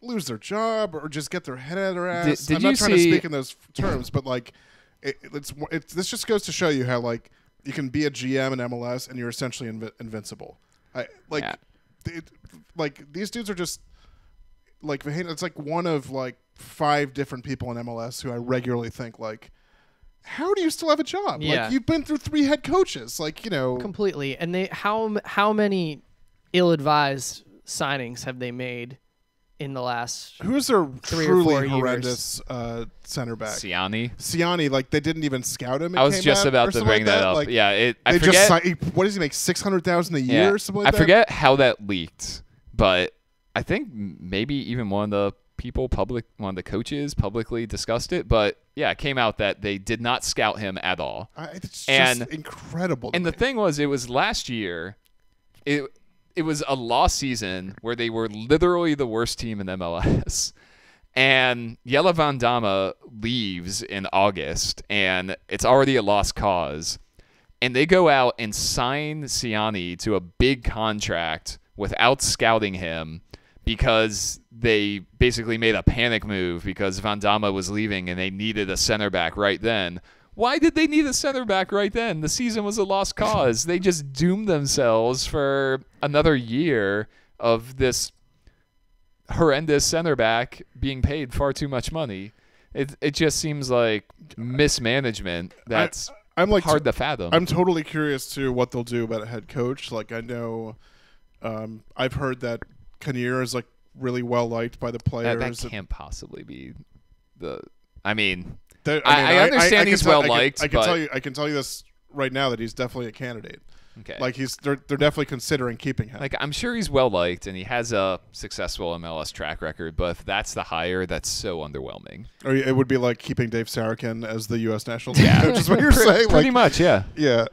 lose their job or just get their head out of their ass.
Did
I'm
you
not trying to
see-
speak in those terms, but like, this just goes to show you how like you can be a GM in MLS and you're essentially invincible. Like these dudes are just like Vahenas. It's like one of like 5 different people in MLS who I regularly think like, how do you still have a job?
Yeah.
Like, you've been through 3 head coaches. Like, you know,
Completely. And they how many ill-advised signings have they made in the last
who's their
3 or
truly
4 years?
horrendous center back?
Siani.
Like they didn't even scout him.
I was just about to bring that up.
Like,
Yeah, I
they
forget.
just what does he make? $600,000 a year or something like
I
that.
forget how that leaked, but I think maybe even one of the coaches publicly discussed it. But yeah, it came out that they did not scout him at all.
It's
And-
just incredible. to
And the
me.
thing was, it was last year. It was a lost season where they were literally the worst team in MLS. And Jelle Van Damme leaves in August, and it's already a lost cause. And they go out and sign Siani to a big contract without scouting him because they basically made a panic move because Van Damme was leaving and they needed a center back right then. Why did they need a center back right then? The season was a lost cause. They just doomed themselves for another year of this horrendous center back being paid far too much money. It just seems like mismanagement that's
I'm like
hard to fathom.
I'm totally curious to what they'll do about a head coach. Like I know, I've heard that Kinnear is like really well liked by the players.
that can't possibly be the. I mean,
I
understand he's well liked.
I can
but,
tell you. I can tell you this right now that he's definitely a candidate.
Okay.
Like they're definitely considering keeping him.
Like I'm sure he's well liked and he has a successful MLS track record, but if that's the hire, that's so underwhelming.
Or it would be like keeping Dave Sarakin as the U.S. national team coach. Is what you're saying?
Pretty
Like,
much, yeah.
Yeah.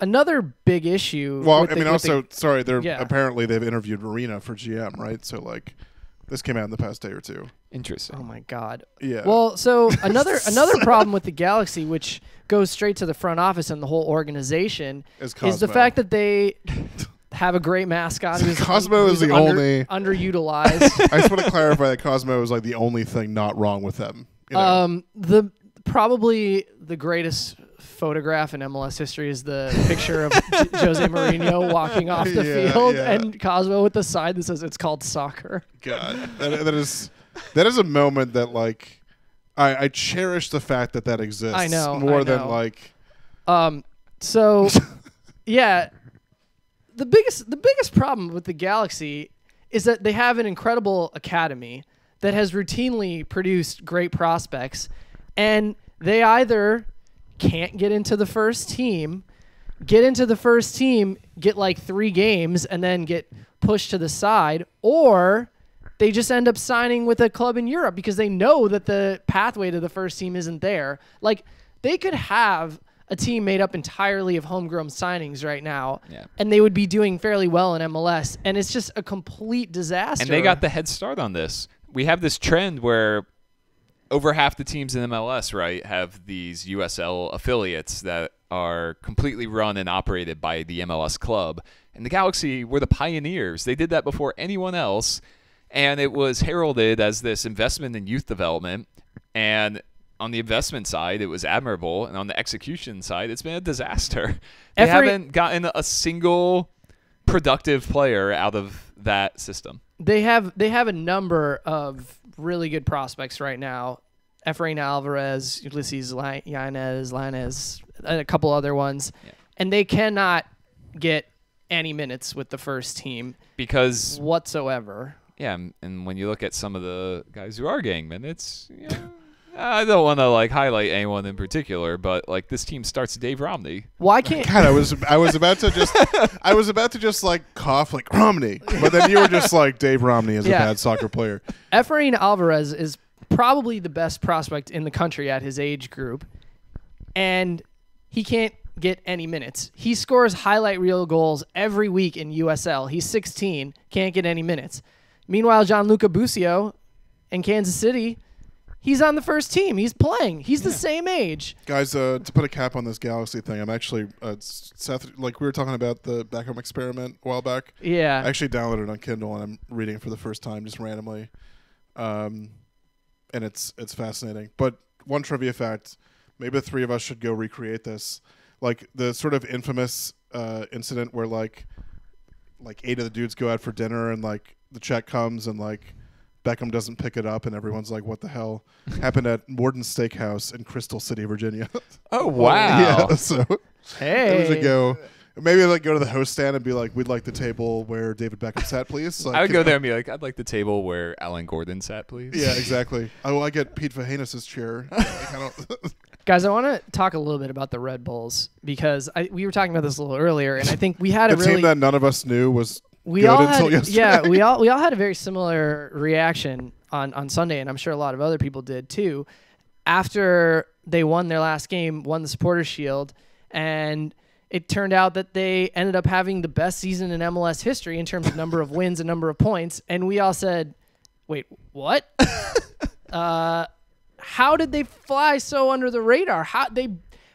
Another big issue.
Well,
with
I
the-
mean,
with the-
also, sorry. They're
Yeah.
apparently they've interviewed Marina for GM, right? So like, this came out in the past day or two.
Interesting.
Oh my God.
Yeah.
Well, so another problem with the Galaxy, which goes straight to the front office and the whole organization,
Is
is the
Cosmo.
fact that they have a great mascot. Who's
Cosmo is
who's
the only-
underutilized.
I just want to clarify that Cosmo is like the only thing not wrong with them. You know?
The probably the greatest photograph in MLS history is the picture of Jose Mourinho walking off the
Yeah,
field
yeah.
and Cosmo with the sign that says it's called soccer.
God, that is a moment that like I cherish the fact that exists.
I know,
more
I
than
know.
like
So yeah, the biggest problem with the Galaxy is that they have an incredible academy that has routinely produced great prospects, and they either can't get into the first team, get like 3 games, and then get pushed to the side, or they just end up signing with a club in Europe because they know that the pathway to the first team isn't there. Like, they could have a team made up entirely of homegrown signings right now, and they would be doing fairly well in MLS, and it's just a complete disaster.
And they got the head start on this. We have this trend where over half the teams in MLS, right, have these USL affiliates that are completely run and operated by the MLS club. And the Galaxy were the pioneers. They did that before anyone else, and it was heralded as this investment in youth development. And on the investment side, it was admirable, and on the execution side, it's been a disaster. They haven't gotten a single productive player out of that system.
They have a number of really good prospects right now. Efrain Alvarez, Ulysses Yanez, and a couple other ones.
Yeah.
And they cannot get any minutes with the first team
Because,
whatsoever.
yeah, and when you look at some of the guys who are getting minutes, I don't want to like highlight anyone in particular, but like this team starts Dave Romney.
Why can't
God, I was about to just like cough like Romney, but then you were just like Dave Romney is a
Yeah.
bad soccer player.
Efrain Alvarez is probably the best prospect in the country at his age group, and he can't get any minutes. He scores highlight reel goals every week in USL. He's 16, can't get any minutes. Meanwhile, Gianluca Busio in Kansas City, he's on the first team. He's playing. He's the same age.
Guys, to put a cap on this Galaxy thing, I'm actually Seth. Like we were talking about the back home experiment a while back.
Yeah.
I actually downloaded it on Kindle and I'm reading it for the first time just randomly, and it's fascinating. But one trivia fact: maybe the three of us should go recreate this, like the sort of infamous incident where like 8 of the dudes go out for dinner and like the check comes and like Beckham doesn't pick it up and everyone's like, what the hell? Happened at Morton's Steakhouse in Crystal City, Virginia.
Oh, wow.
Yeah, so
Hey.
there we go. Maybe like go to the host stand and be like, we'd like the table where David Beckham sat, please. Like,
I would go there and be like, I'd like the table where Alan Gordon sat, please.
Yeah, exactly. I get Pete Vahanis' chair. Like, I don't
Guys, I want to talk a little bit about the Red Bulls because we were talking about this a little earlier, and I think we had
the
a really
team that none of us knew was
we
good
all
until
had,
yesterday.
yeah, we all had a very similar reaction on Sunday, and I'm sure a lot of other people did too. After they won their last game, won the Supporters Shield, and it turned out that they ended up having the best season in MLS history in terms of number of wins and number of points, and we all said, "Wait, what?" How did they fly so under the radar? How they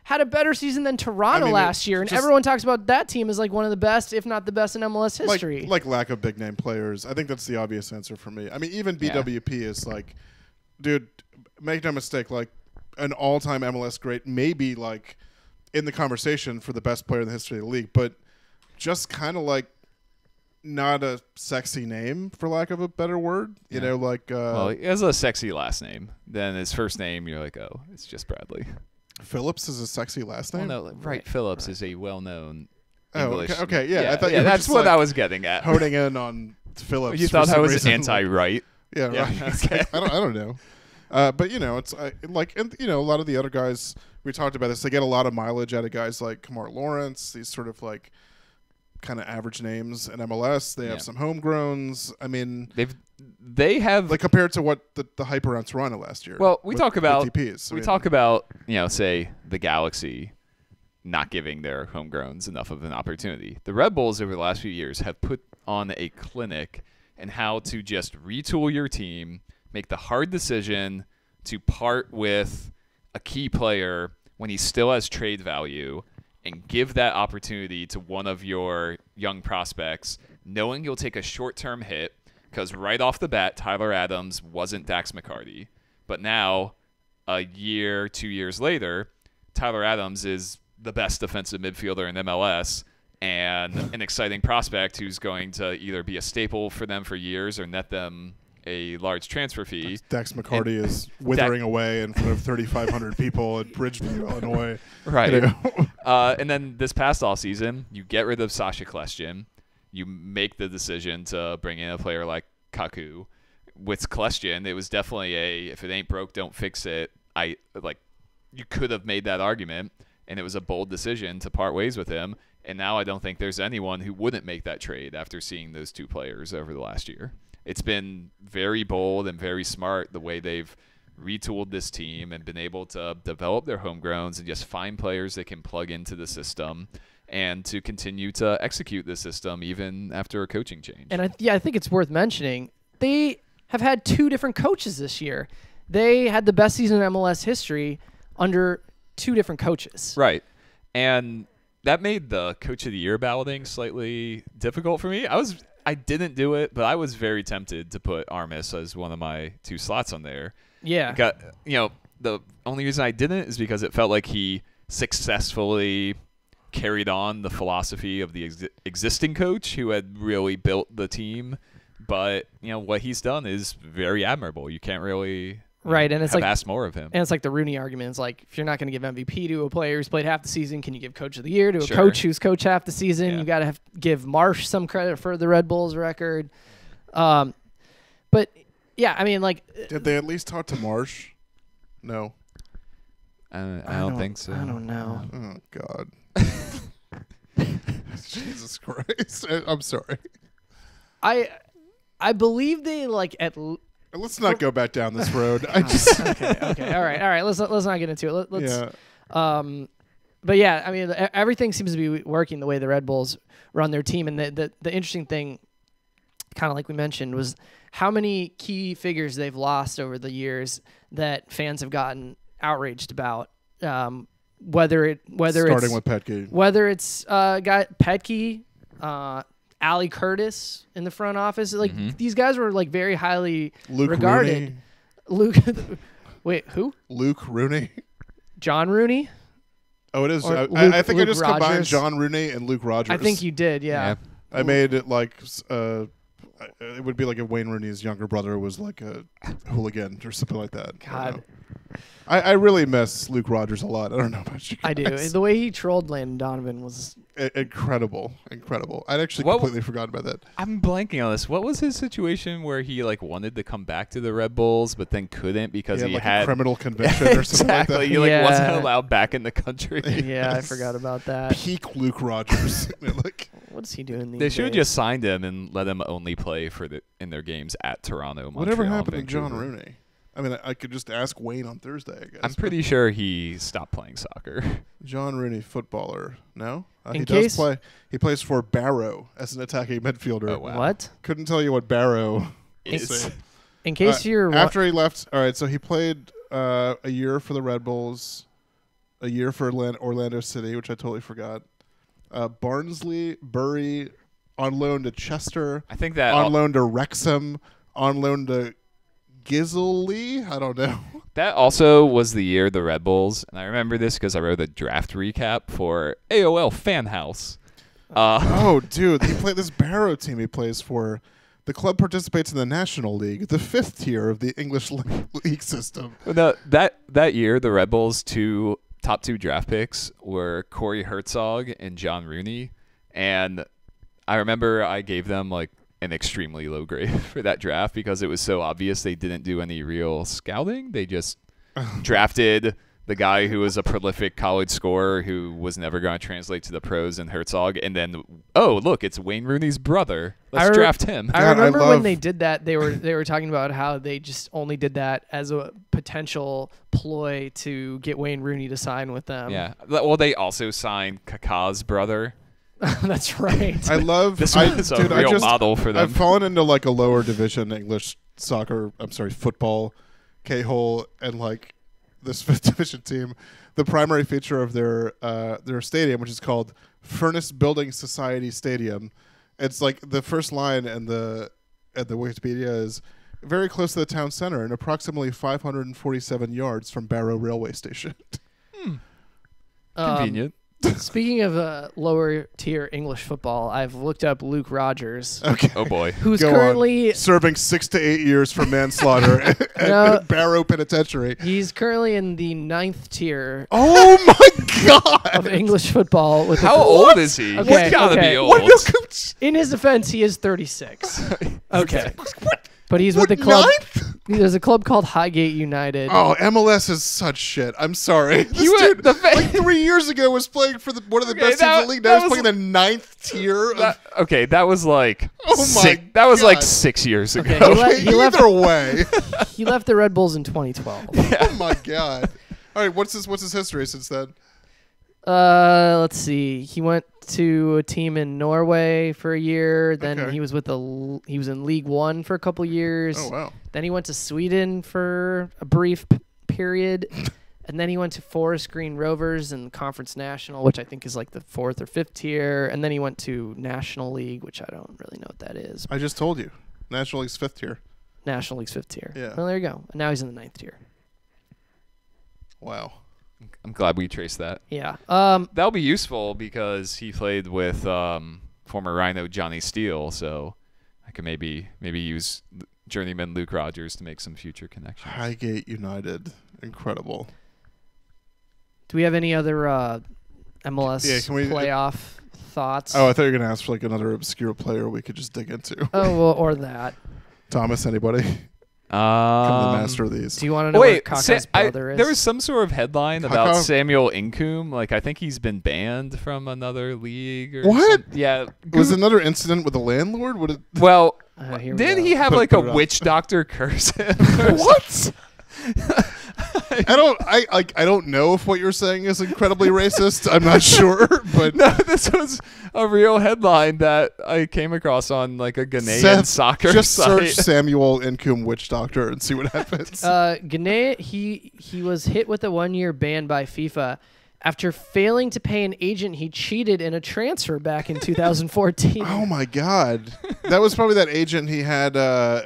had a better season than Toronto last year, and
just-
everyone talks about that team as like one of the best, if not the best, in MLS history.
Like lack of big name players. I think that's the obvious answer for me. I mean, even BWP is like, dude, make no mistake, like an all-time MLS great, maybe like in the conversation for the best player in the history of the league, but just kind of like not a sexy name, for lack of a better word. You know, like
Well, he has a sexy last name. Then his first name, you're like, oh, it's just Bradley.
Phillips is a sexy last name.
Well, no, Wright Phillips is a well-known
Oh,
English.
okay, yeah. I thought you were
that's
just,
what
like,
I was getting at.
honing in on Phillips.
You
for
thought I
some
was
reason.
anti-right?
Yeah,
Yeah,
right.
okay.
I don't know. But you know, it's like, and you know, a lot of the other guys we talked about this. They get a lot of mileage out of guys like Kamar Lawrence. These sort of like kind of average names in MLS. They have some homegrowns. I mean,
They have
like compared to what the hype around Toronto last year.
Well, we talk about
TPs.
talk about say the Galaxy not giving their homegrowns enough of an opportunity. The Red Bulls over the last few years have put on a clinic in how to just retool your team, make the hard decision to part with a key player when he still has trade value, and give that opportunity to one of your young prospects, knowing you'll take a short-term hit. Because right off the bat, Tyler Adams wasn't Dax McCarty. But now, a year, 2 years later, Tyler Adams is the best defensive midfielder in MLS and an exciting prospect who's going to either be a staple for them for years or net them a large transfer fee.
Dax McCarty is withering away in front of 3,500 people at Bridgeview, Illinois.
Right.
You know?
And then this past offseason, you get rid of Sasha Kljestan. You make the decision to bring in a player like Kaku. With Kljestan, it was definitely if it ain't broke, don't fix it. You could have made that argument, and it was a bold decision to part ways with him. And now I don't think there's anyone who wouldn't make that trade after seeing those two players over the last year. It's been very bold and very smart the way they've retooled this team and been able to develop their homegrowns and just find players that can plug into the system and to continue to execute the system even after a coaching change.
And I think it's worth mentioning, they have had 2 different coaches this year. They had the best season in MLS history under 2 different coaches.
Right. And that made the Coach of the Year balloting slightly difficult for me. I didn't do it, but I was very tempted to put Armas as one of my 2 slots on there.
Yeah.
The only reason I didn't is because it felt like he successfully carried on the philosophy of the existing coach who had really built the team. But what he's done is very admirable. You can't really
Right, and it's
have
like
asked more of him.
And it's like the Rooney argument. It's like, if you're not going to give MVP to a player who's played half the season, can you give Coach of the Year to a
Sure.
coach who's coached half the season?
Yeah.
You got to give Marsh some credit for the Red Bulls record. But yeah, I mean, like,
Did they at least talk to Marsh? No.
I don't think so.
I don't know.
Oh God. Jesus Christ. I'm sorry.
I believe they like
Let's not go back down this road. I just
okay, all right. Let's not get into it. Let's.
yeah.
But yeah, I mean, everything seems to be working the way the Red Bulls run their team, and the interesting thing, kind of like we mentioned, was how many key figures they've lost over the years that fans have gotten outraged about. Whether it's
Starting with Petke.
whether it's got Petke, Ali Curtis in the front office, like these guys were like very highly
Luke
regarded.
Rooney.
Luke, wait, who?
Luke Rooney.
John Rooney?
Oh, it is.
Or
I think I
Luke
just combined
Rogers.
John Rooney and Luke Rogers.
I think you did, yeah.
I made it like it would be like if Wayne Rooney's younger brother was like a hooligan or something like that.
God.
I really miss Luke Rogers a lot. I don't know about you guys.
I do. The way he trolled Landon Donovan was
Incredible. I'd actually
What-
completely forgotten about that.
I'm blanking on this. What was his situation where he like wanted to come back to the Red Bulls but then couldn't because he
like
had
a criminal conviction or something like
exactly.
that.
He like
Yeah.
wasn't allowed back in the country.
yeah, I forgot about that.
Peak Luke Rogers. like
What is he doing these
They should have
days?
just signed him and let him only play in their games at Toronto. Montreal,
whatever happened to
and
John
Vancouver.
Rooney? I mean, I could just ask Wayne on Thursday, I guess.
I'm pretty sure he stopped playing soccer.
John Rooney, footballer. No?
In
He
case-
does play. He plays for Barrow as an attacking midfielder.
Oh, wow.
What?
Couldn't tell you what Barrow
Is-
is.
In case you're
After he left, all right, so he played a year for the Red Bulls, a year for Orlando City, which I totally forgot. Barnsley, Bury, on loan to Chester,
I think that
on loan to Wrexham, on loan to Gisely. I don't know.
that also was the year the Red Bulls, and I remember this because I wrote a draft recap for AOL Fan House.
Oh, dude, he played this Barrow team he plays for. The club participates in the National League, the 5th tier of the English league system.
No, that year the Red Bulls' top two draft picks were Corey Herzog and John Rooney, and I remember I gave them like an extremely low grade for that draft because it was so obvious they didn't do any real scouting. They just drafted the guy who was a prolific college scorer who was never going to translate to the pros in Herzog, and then look, it's Wayne Rooney's brother. Let's draft him.
I
God, I
remember when
love-
they did that, they were talking about how they just only did that as a potential ploy to get Wayne Rooney to sign with them.
Yeah. Well, they also signed Kaká's brother.
That's right.
I love
This was a
dude,
real model for them.
I've fallen into like a lower division English football K-hole, and like this 5th division team, the primary feature of their stadium, which is called Furnace Building Society Stadium. It's like the first line and the Wikipedia is very close to the town center and approximately 547 yards from Barrow Railway Station.
Convenient.
Speaking of lower tier English football, I've looked up Luke Rogers,
Okay.
Oh boy.
who's
Go
currently
on. Serving 6 to 8 years for manslaughter at
No.
Barrow Penitentiary.
he's currently in the 9th tier
Oh my God!
of English football. With
How
the,
old is he?
Okay,
He's gotta
okay.
be old.
What?
In his defense, he is 36. Okay, but he's with
What,
the club.
9th?
There's a club called Highgate United.
Oh, MLS is such shit. I'm sorry. This
You were-
dude,
the fa-
like 3 years ago, was playing for one of the
Okay,
best teams
that-
in the league.
that
Now he's
was
playing the 9th tier. Of,
That was like
Oh my
that was like
God.
6 years ago.
Okay, he left.
either way.
He left the Red Bulls in 2012.
Oh my God. All right, what's his history since then?
Let's see. He went to a team in Norway for a year. Then
Okay.
he was he was in League One for a couple years.
Oh wow.
Then he went to Sweden for a brief period. And then he went to Forest Green Rovers and Conference National, which I think is like the 4th or 5th tier. And then he went to National League, which I don't really know what that is.
I just told you. National League's 5th tier.
National League's 5th tier.
Yeah.
Well, there you go. And now he's in the 9th tier.
Wow.
I'm glad we traced that.
Yeah.
That'll be useful because he played with former Rhino Johnny Steele, so I could maybe use journeyman Luke Rogers to make some future connections.
Highgate United, incredible.
Do we have any other MLS
can we-
playoff thoughts?
Oh, I thought you were gonna ask for like another obscure player we could just dig into.
Oh, well, or that.
Thomas, anybody? Come the master of these.
Do you want to know
Wait,
what Kaka's brother is?
there was some sort of headline about
Kaka?
Samuel Incoom. Like, I think he's been banned from another league or
What?
something. Yeah.
Was another incident with the landlord? Would it?
Well,
Here we
didn't
go.
he have
Put-
like
put
a
it up.
witch doctor curse him? or
What? I don't know if what you're saying is incredibly racist. I'm not sure, but
No, this was a real headline that I came across on like a Ghanaian
Seth,
soccer
just
site.
search Samuel Incoom witch doctor and see what happens.
Ghanaian, he was hit with a 1-year ban by FIFA after failing to pay an agent he cheated in a transfer back in 2014.
Oh my God, that was probably that agent he had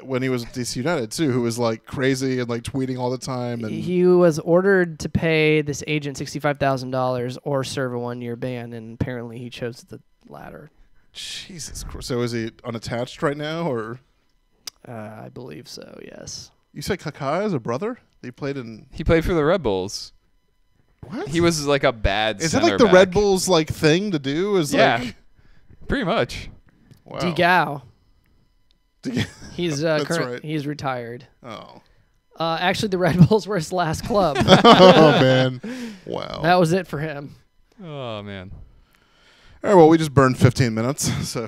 when he was at DC United too, who was like crazy and like tweeting all the time. And
He was ordered to pay this agent $65,000 or serve a 1-year ban, and apparently he chose the latter.
Jesus Christ! So is he unattached right now, or
I believe so. Yes.
you said Kaká is a brother? He played in
He played for the Red Bulls.
what?
He was like a bad.
Is that
center
like the
back.
Red Bulls like thing to do? Is
Yeah,
like
pretty much.
wow.
Digao.
Dig-
He's
That's
current.
right.
He's retired.
Oh.
Actually, the Red Bulls were his last club.
Oh man. Wow.
That was it for him.
Oh man.
All right, well, we just burned 15 minutes, so.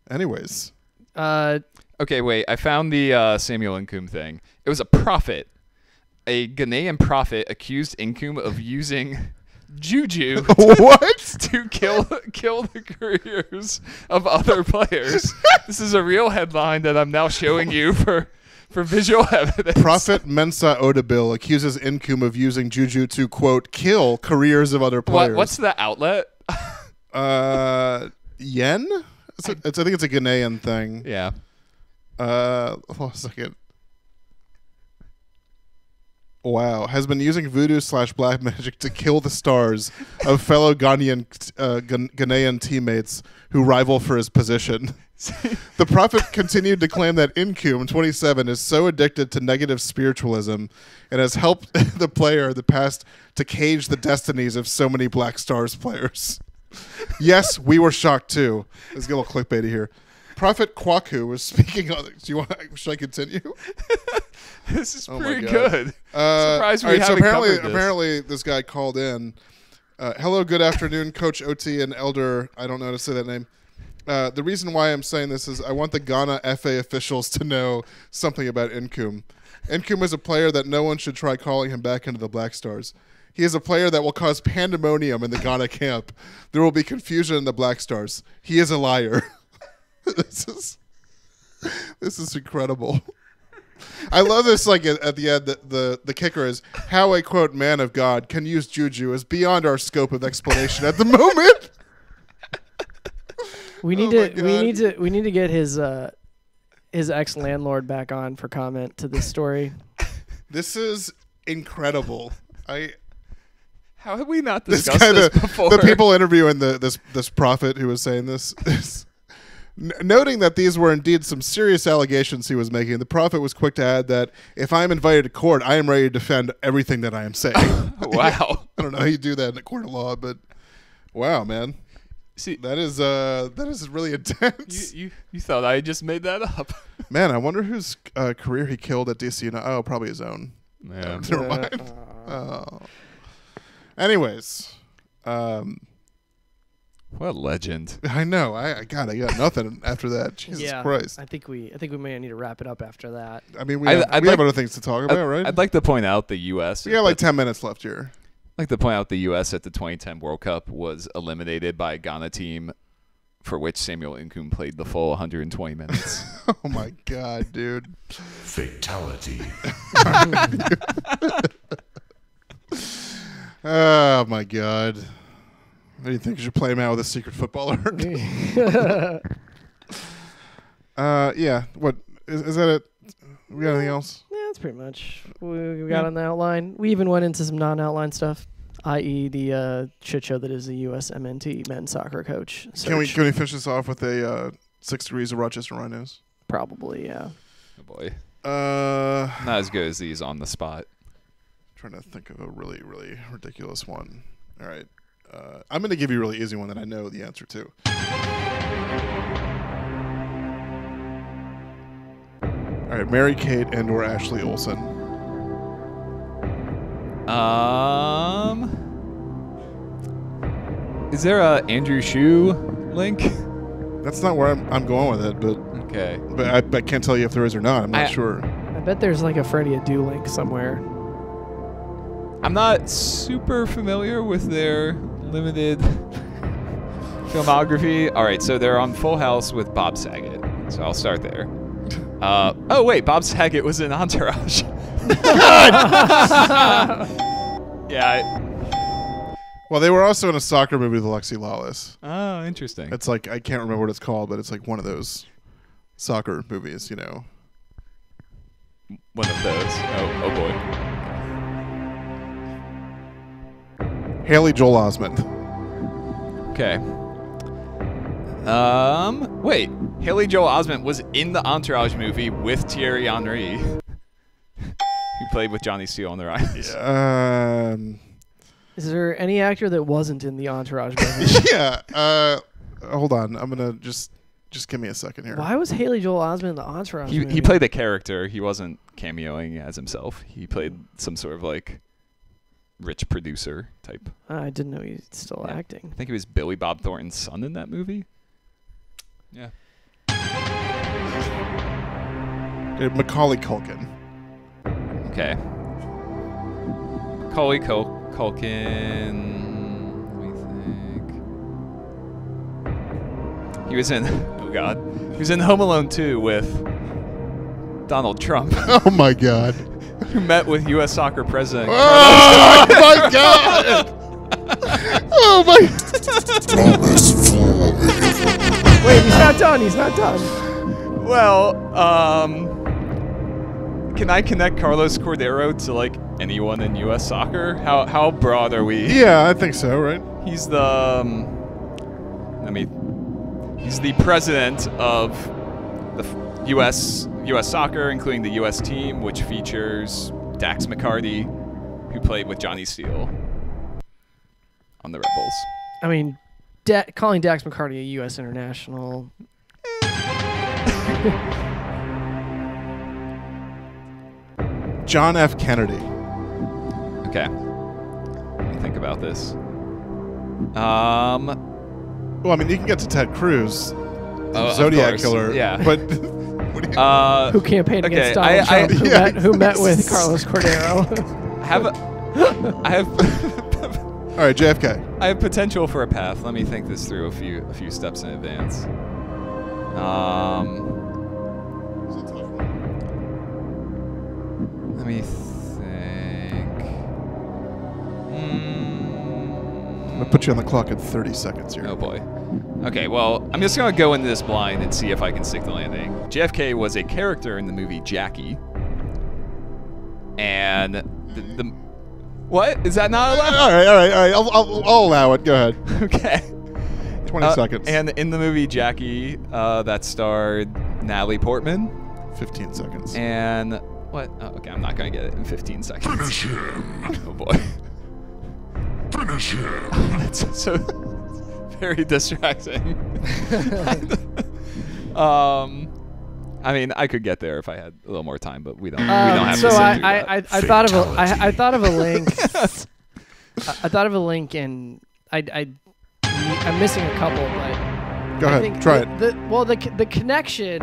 Anyways.
Okay, wait. I found the Samuel Incoom thing. It was a prophet. A Ghanaian prophet accused Incoom of using juju
What?
to kill the careers of other players. This is a real headline that I'm now showing you for visual evidence.
Prophet Mensa Odabil accuses Incoom of using juju to, quote, kill careers of other players.
What's the outlet?
Yen? I think it's a Ghanaian thing.
Yeah.
Hold on a second. Wow. Has been using voodoo/black magic to kill the stars of fellow Ghanaian teammates who rival for his position. The prophet continued to claim that Incoom, 27, is so addicted to negative spiritualism and has helped the player in the past to cage the destinies of so many Black Stars players. Yes, we were shocked too. Let's get a little clickbaity here. Prophet Kwaku was speaking on. Should I continue?
This is
Oh my
pretty
God.
good.
all
Surprised we
right, so
haven't covered this.
apparently this guy called in. Hello, good afternoon, Coach OT and Elder. I don't know how to say that name. The reason why I'm saying this is I want the Ghana FA officials to know something about Incoom. Incoom is a player that no one should try calling him back into the Black Stars. He is a player that will cause pandemonium in the Ghana camp. There will be confusion in the Black Stars. He is a liar. This is incredible. I love this. Like at the end, the kicker is how a quote man of God can use juju is beyond our scope of explanation at the moment.
We need
Oh my
we need to get his ex landlord back on for comment to this story.
This is incredible.
How have we not
This
discussed
guy,
this before?
the people interviewing this prophet who was saying this. Noting that these were indeed some serious allegations he was making, the prophet was quick to add that if I am invited to court, I am ready to defend everything that I am saying.
Wow.
I don't know how you do that in a court of law, but wow, man,
See,
that is really intense.
you thought I just made that up.
Man, I wonder whose career he killed at DC United. Oh, probably his own.
Yeah.
Never mind. Oh. Anyways,
What a legend.
I know. I got nothing after that. Jesus Christ.
I think we may need to wrap it up after that.
I mean, we
I'd
have
like-
other things to talk about, right?
I'd like to point out the U.S.
We got like 10 minutes left here.
I'd like to point out the U.S. at the 2010 World Cup was eliminated by a Ghana team for which Samuel Incoom played the full 120 minutes.
Oh my God, dude.
Fatality.
Oh my God. What do you think? You should play him out with a secret footballer? Yeah. What is that? It? We got anything else?
Yeah, That's pretty much what we got on the outline. We even went into some non-outline stuff, i.e. the shit show that is the USMNT men's soccer coach.
Can we finish this off with a 6 Degrees of Rochester Rhinos?
Probably, yeah.
Oh boy. Not as good as these on the spot.
Trying to think of a really, really ridiculous one. All right. I'm going to give you a really easy one that I know the answer to. All right, Mary-Kate and/or Ashley Olsen.
Is there a Andrew Shue link?
That's not where I'm going with it, but
Okay.
I can't tell you if there is or not. I'm not sure.
I bet there's like a Freddie Adu link somewhere.
I'm not super familiar with their limited filmography. All right, so they're on Full House with Bob Saget. So I'll start there. Oh wait, Bob Saget was in Entourage. Yeah.
Well, they were also in a soccer movie with Alexi Lawless.
Oh, interesting.
It's like, I can't remember what it's called, but it's like one of those soccer movies, you know.
One of those. Oh boy.
Haley Joel Osment.
Okay. Wait. Haley Joel Osment was in the Entourage movie with Thierry Henry, who played with Johnny Steele on the Rise.
Is there any actor that wasn't in the Entourage movie?
Yeah. Hold on. I'm gonna just give me a second here.
Why was Haley Joel Osment in the Entourage movie?
He played the character. He wasn't cameoing as himself. He played some sort of like rich producer type.
I didn't know he was still acting.
I think he was Billy Bob Thornton's son in that movie. Yeah.
Macaulay Culkin.
Okay. Macaulay Culkin. Let me think. He was in. Oh God. He was in Home Alone 2 with Donald Trump.
Oh my God.
Who met with U.S. Soccer President.
Oh my God. Oh my.
Wait, he's not done. He's not done.
Well, can I connect Carlos Cordero to like anyone in U.S. soccer? How broad are we?
Yeah, I think so. Right.
He's the he's the president of the U.S. soccer, including the U.S. team, which features Dax McCarty, who played with Johnny Steele on the Red Bulls.
I mean, calling Dax McCarty a U.S. international.
John F. Kennedy.
Okay. Let me think about this.
Well, I mean, you can get to Ted Cruz,
of
Zodiac
course.
Killer.
Yeah.
But what do you,
Who campaigned
okay,
against Donald Trump,
yeah.
who met with Carlos Cordero.
I have
all right, JFK.
I have potential for a path. Let me think this through a few steps in advance. Let me think.
I'm gonna put you on the clock at 30 seconds here.
Oh boy. Okay, well, I'm just gonna go into this blind and see if I can stick the landing. JFK was a character in the movie Jackie, and the what is that not allowed?
All right. I'll allow it. Go ahead.
Okay.
20 seconds.
And in the movie Jackie, that starred Natalie Portman.
15 seconds.
And what? Oh, okay, I'm not gonna get it in 15 seconds.
Finish him.
Oh boy.
Finish him.
That's so very distracting. I mean, I could get there if I had a little more time, but we don't have
so
to.
I thought of a link. I thought of a link, and I'm missing a couple, but
Go ahead. Try it.
The connection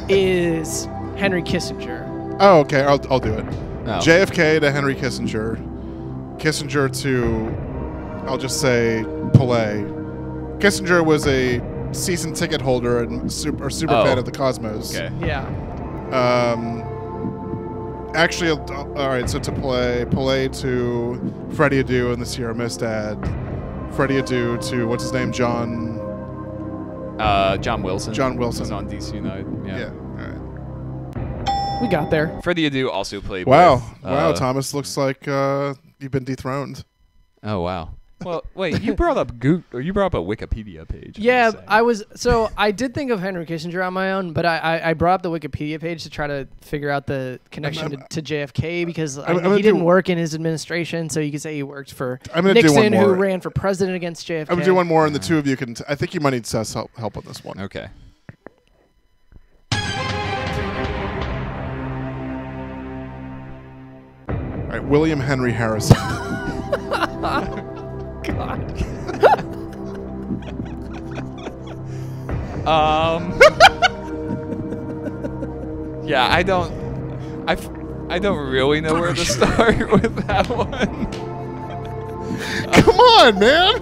is Henry Kissinger.
Oh, okay. I'll do it.
No.
JFK to Henry Kissinger. Kissinger to, I'll just say, Pelé. Kissinger was a season ticket holder and super fan of the Cosmos.
Okay.
Yeah.
Actually, all right. So to Pelé to Freddie Adu and the Sierra Mist ad. Freddie Adu to what's his name? John
John Wilson.
John Wilson.
was on DC United. Yeah.
Yeah. All right.
We got there.
Freddie Adu also played.
Wow.
with,
Wow, Thomas, looks like you've been dethroned.
Oh wow. Well, wait. You brought up you brought up a Wikipedia page.
Yeah,
I'm
I did think of Henry Kissinger on my own, but I brought up the Wikipedia page to try to figure out the connection to JFK because he didn't work in his administration, so you could say he worked for Nixon, who ran for president against JFK.
I'm going to do one more, and the two of you can... I think you might need Seth's help on this one.
Okay.
All right, William Henry Harrison.
God.
Yeah, I don't really know where to start with that one.
Come on, man.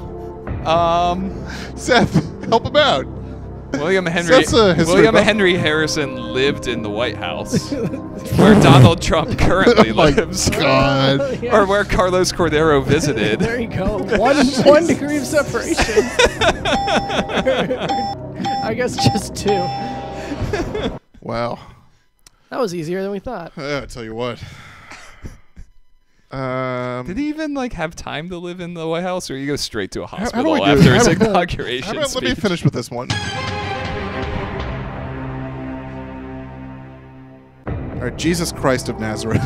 Seth, help him out.
William Henry Harrison lived in the White House, where Donald Trump currently lives.
God.
Yeah.
Or where Carlos Cordero visited.
There you go. One degree of separation. I guess just 2.
Wow.
That was easier than we thought.
I tell you what.
Did he even have time to live in the White House, or you go straight to a
how do
hospital
we do
after
this?
his inauguration
Let me
speech?
finish with this one. All right, Jesus Christ of Nazareth.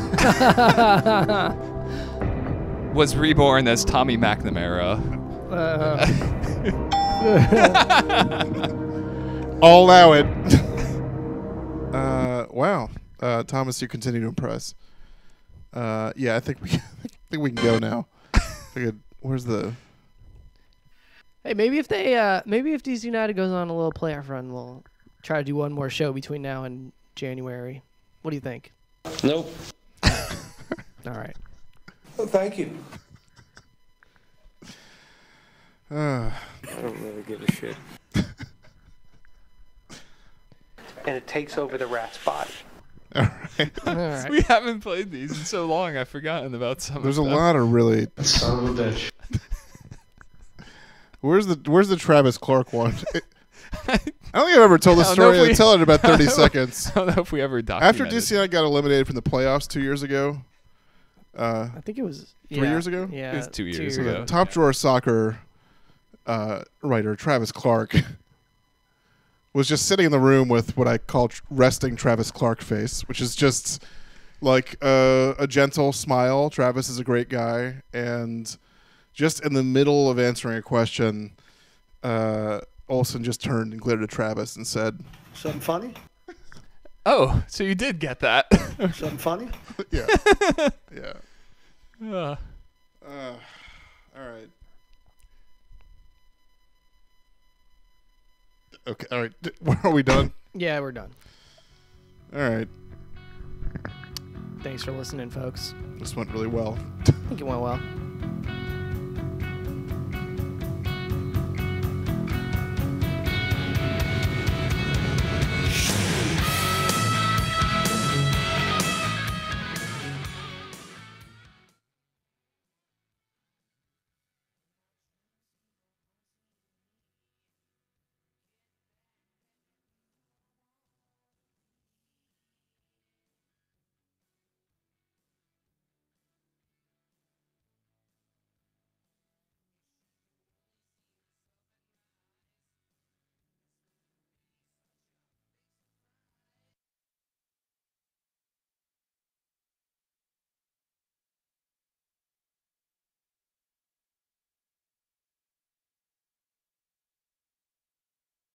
Was reborn as Tommy McNamara.
I'll allow it. Wow. Thomas, you continue to impress. Yeah, I think we can go now. Where's the...
Hey, maybe if DC United goes on a little playoff run, we'll try to do one more show between now and January. What do you think?
Nope.
All right.
Well, thank you.
Uh,
I don't really give a shit. And it takes over the rat's body.
all right.
All right.
We haven't played these in so long. I've forgotten about some.
There's a
of them.
lot of really...
Son of a bitch.
Where's the Travis Clark one? I don't think I've ever told the
I don't know
story.
if we-
I tell it in about 30 seconds.
I don't know if we ever
After
documented.
DCI got eliminated from the playoffs 2 years ago,
I think it was
3 years ago?
Yeah,
It was 2 years
so
ago.
the Top Drawer Soccer writer Travis Clark was just sitting in the room with what I call resting Travis Clark face, which is just like a gentle smile. Travis is a great guy, and just in the middle of answering a question, Olsen just turned and glared at Travis and said,
Something funny?
Oh, so you did get that.
Something funny?
"Yeah, yeah,
Uh,
all right." Okay, all right. Are we done?
Yeah, we're done.
All right.
Thanks for listening, folks.
This went really well.
I think it went well.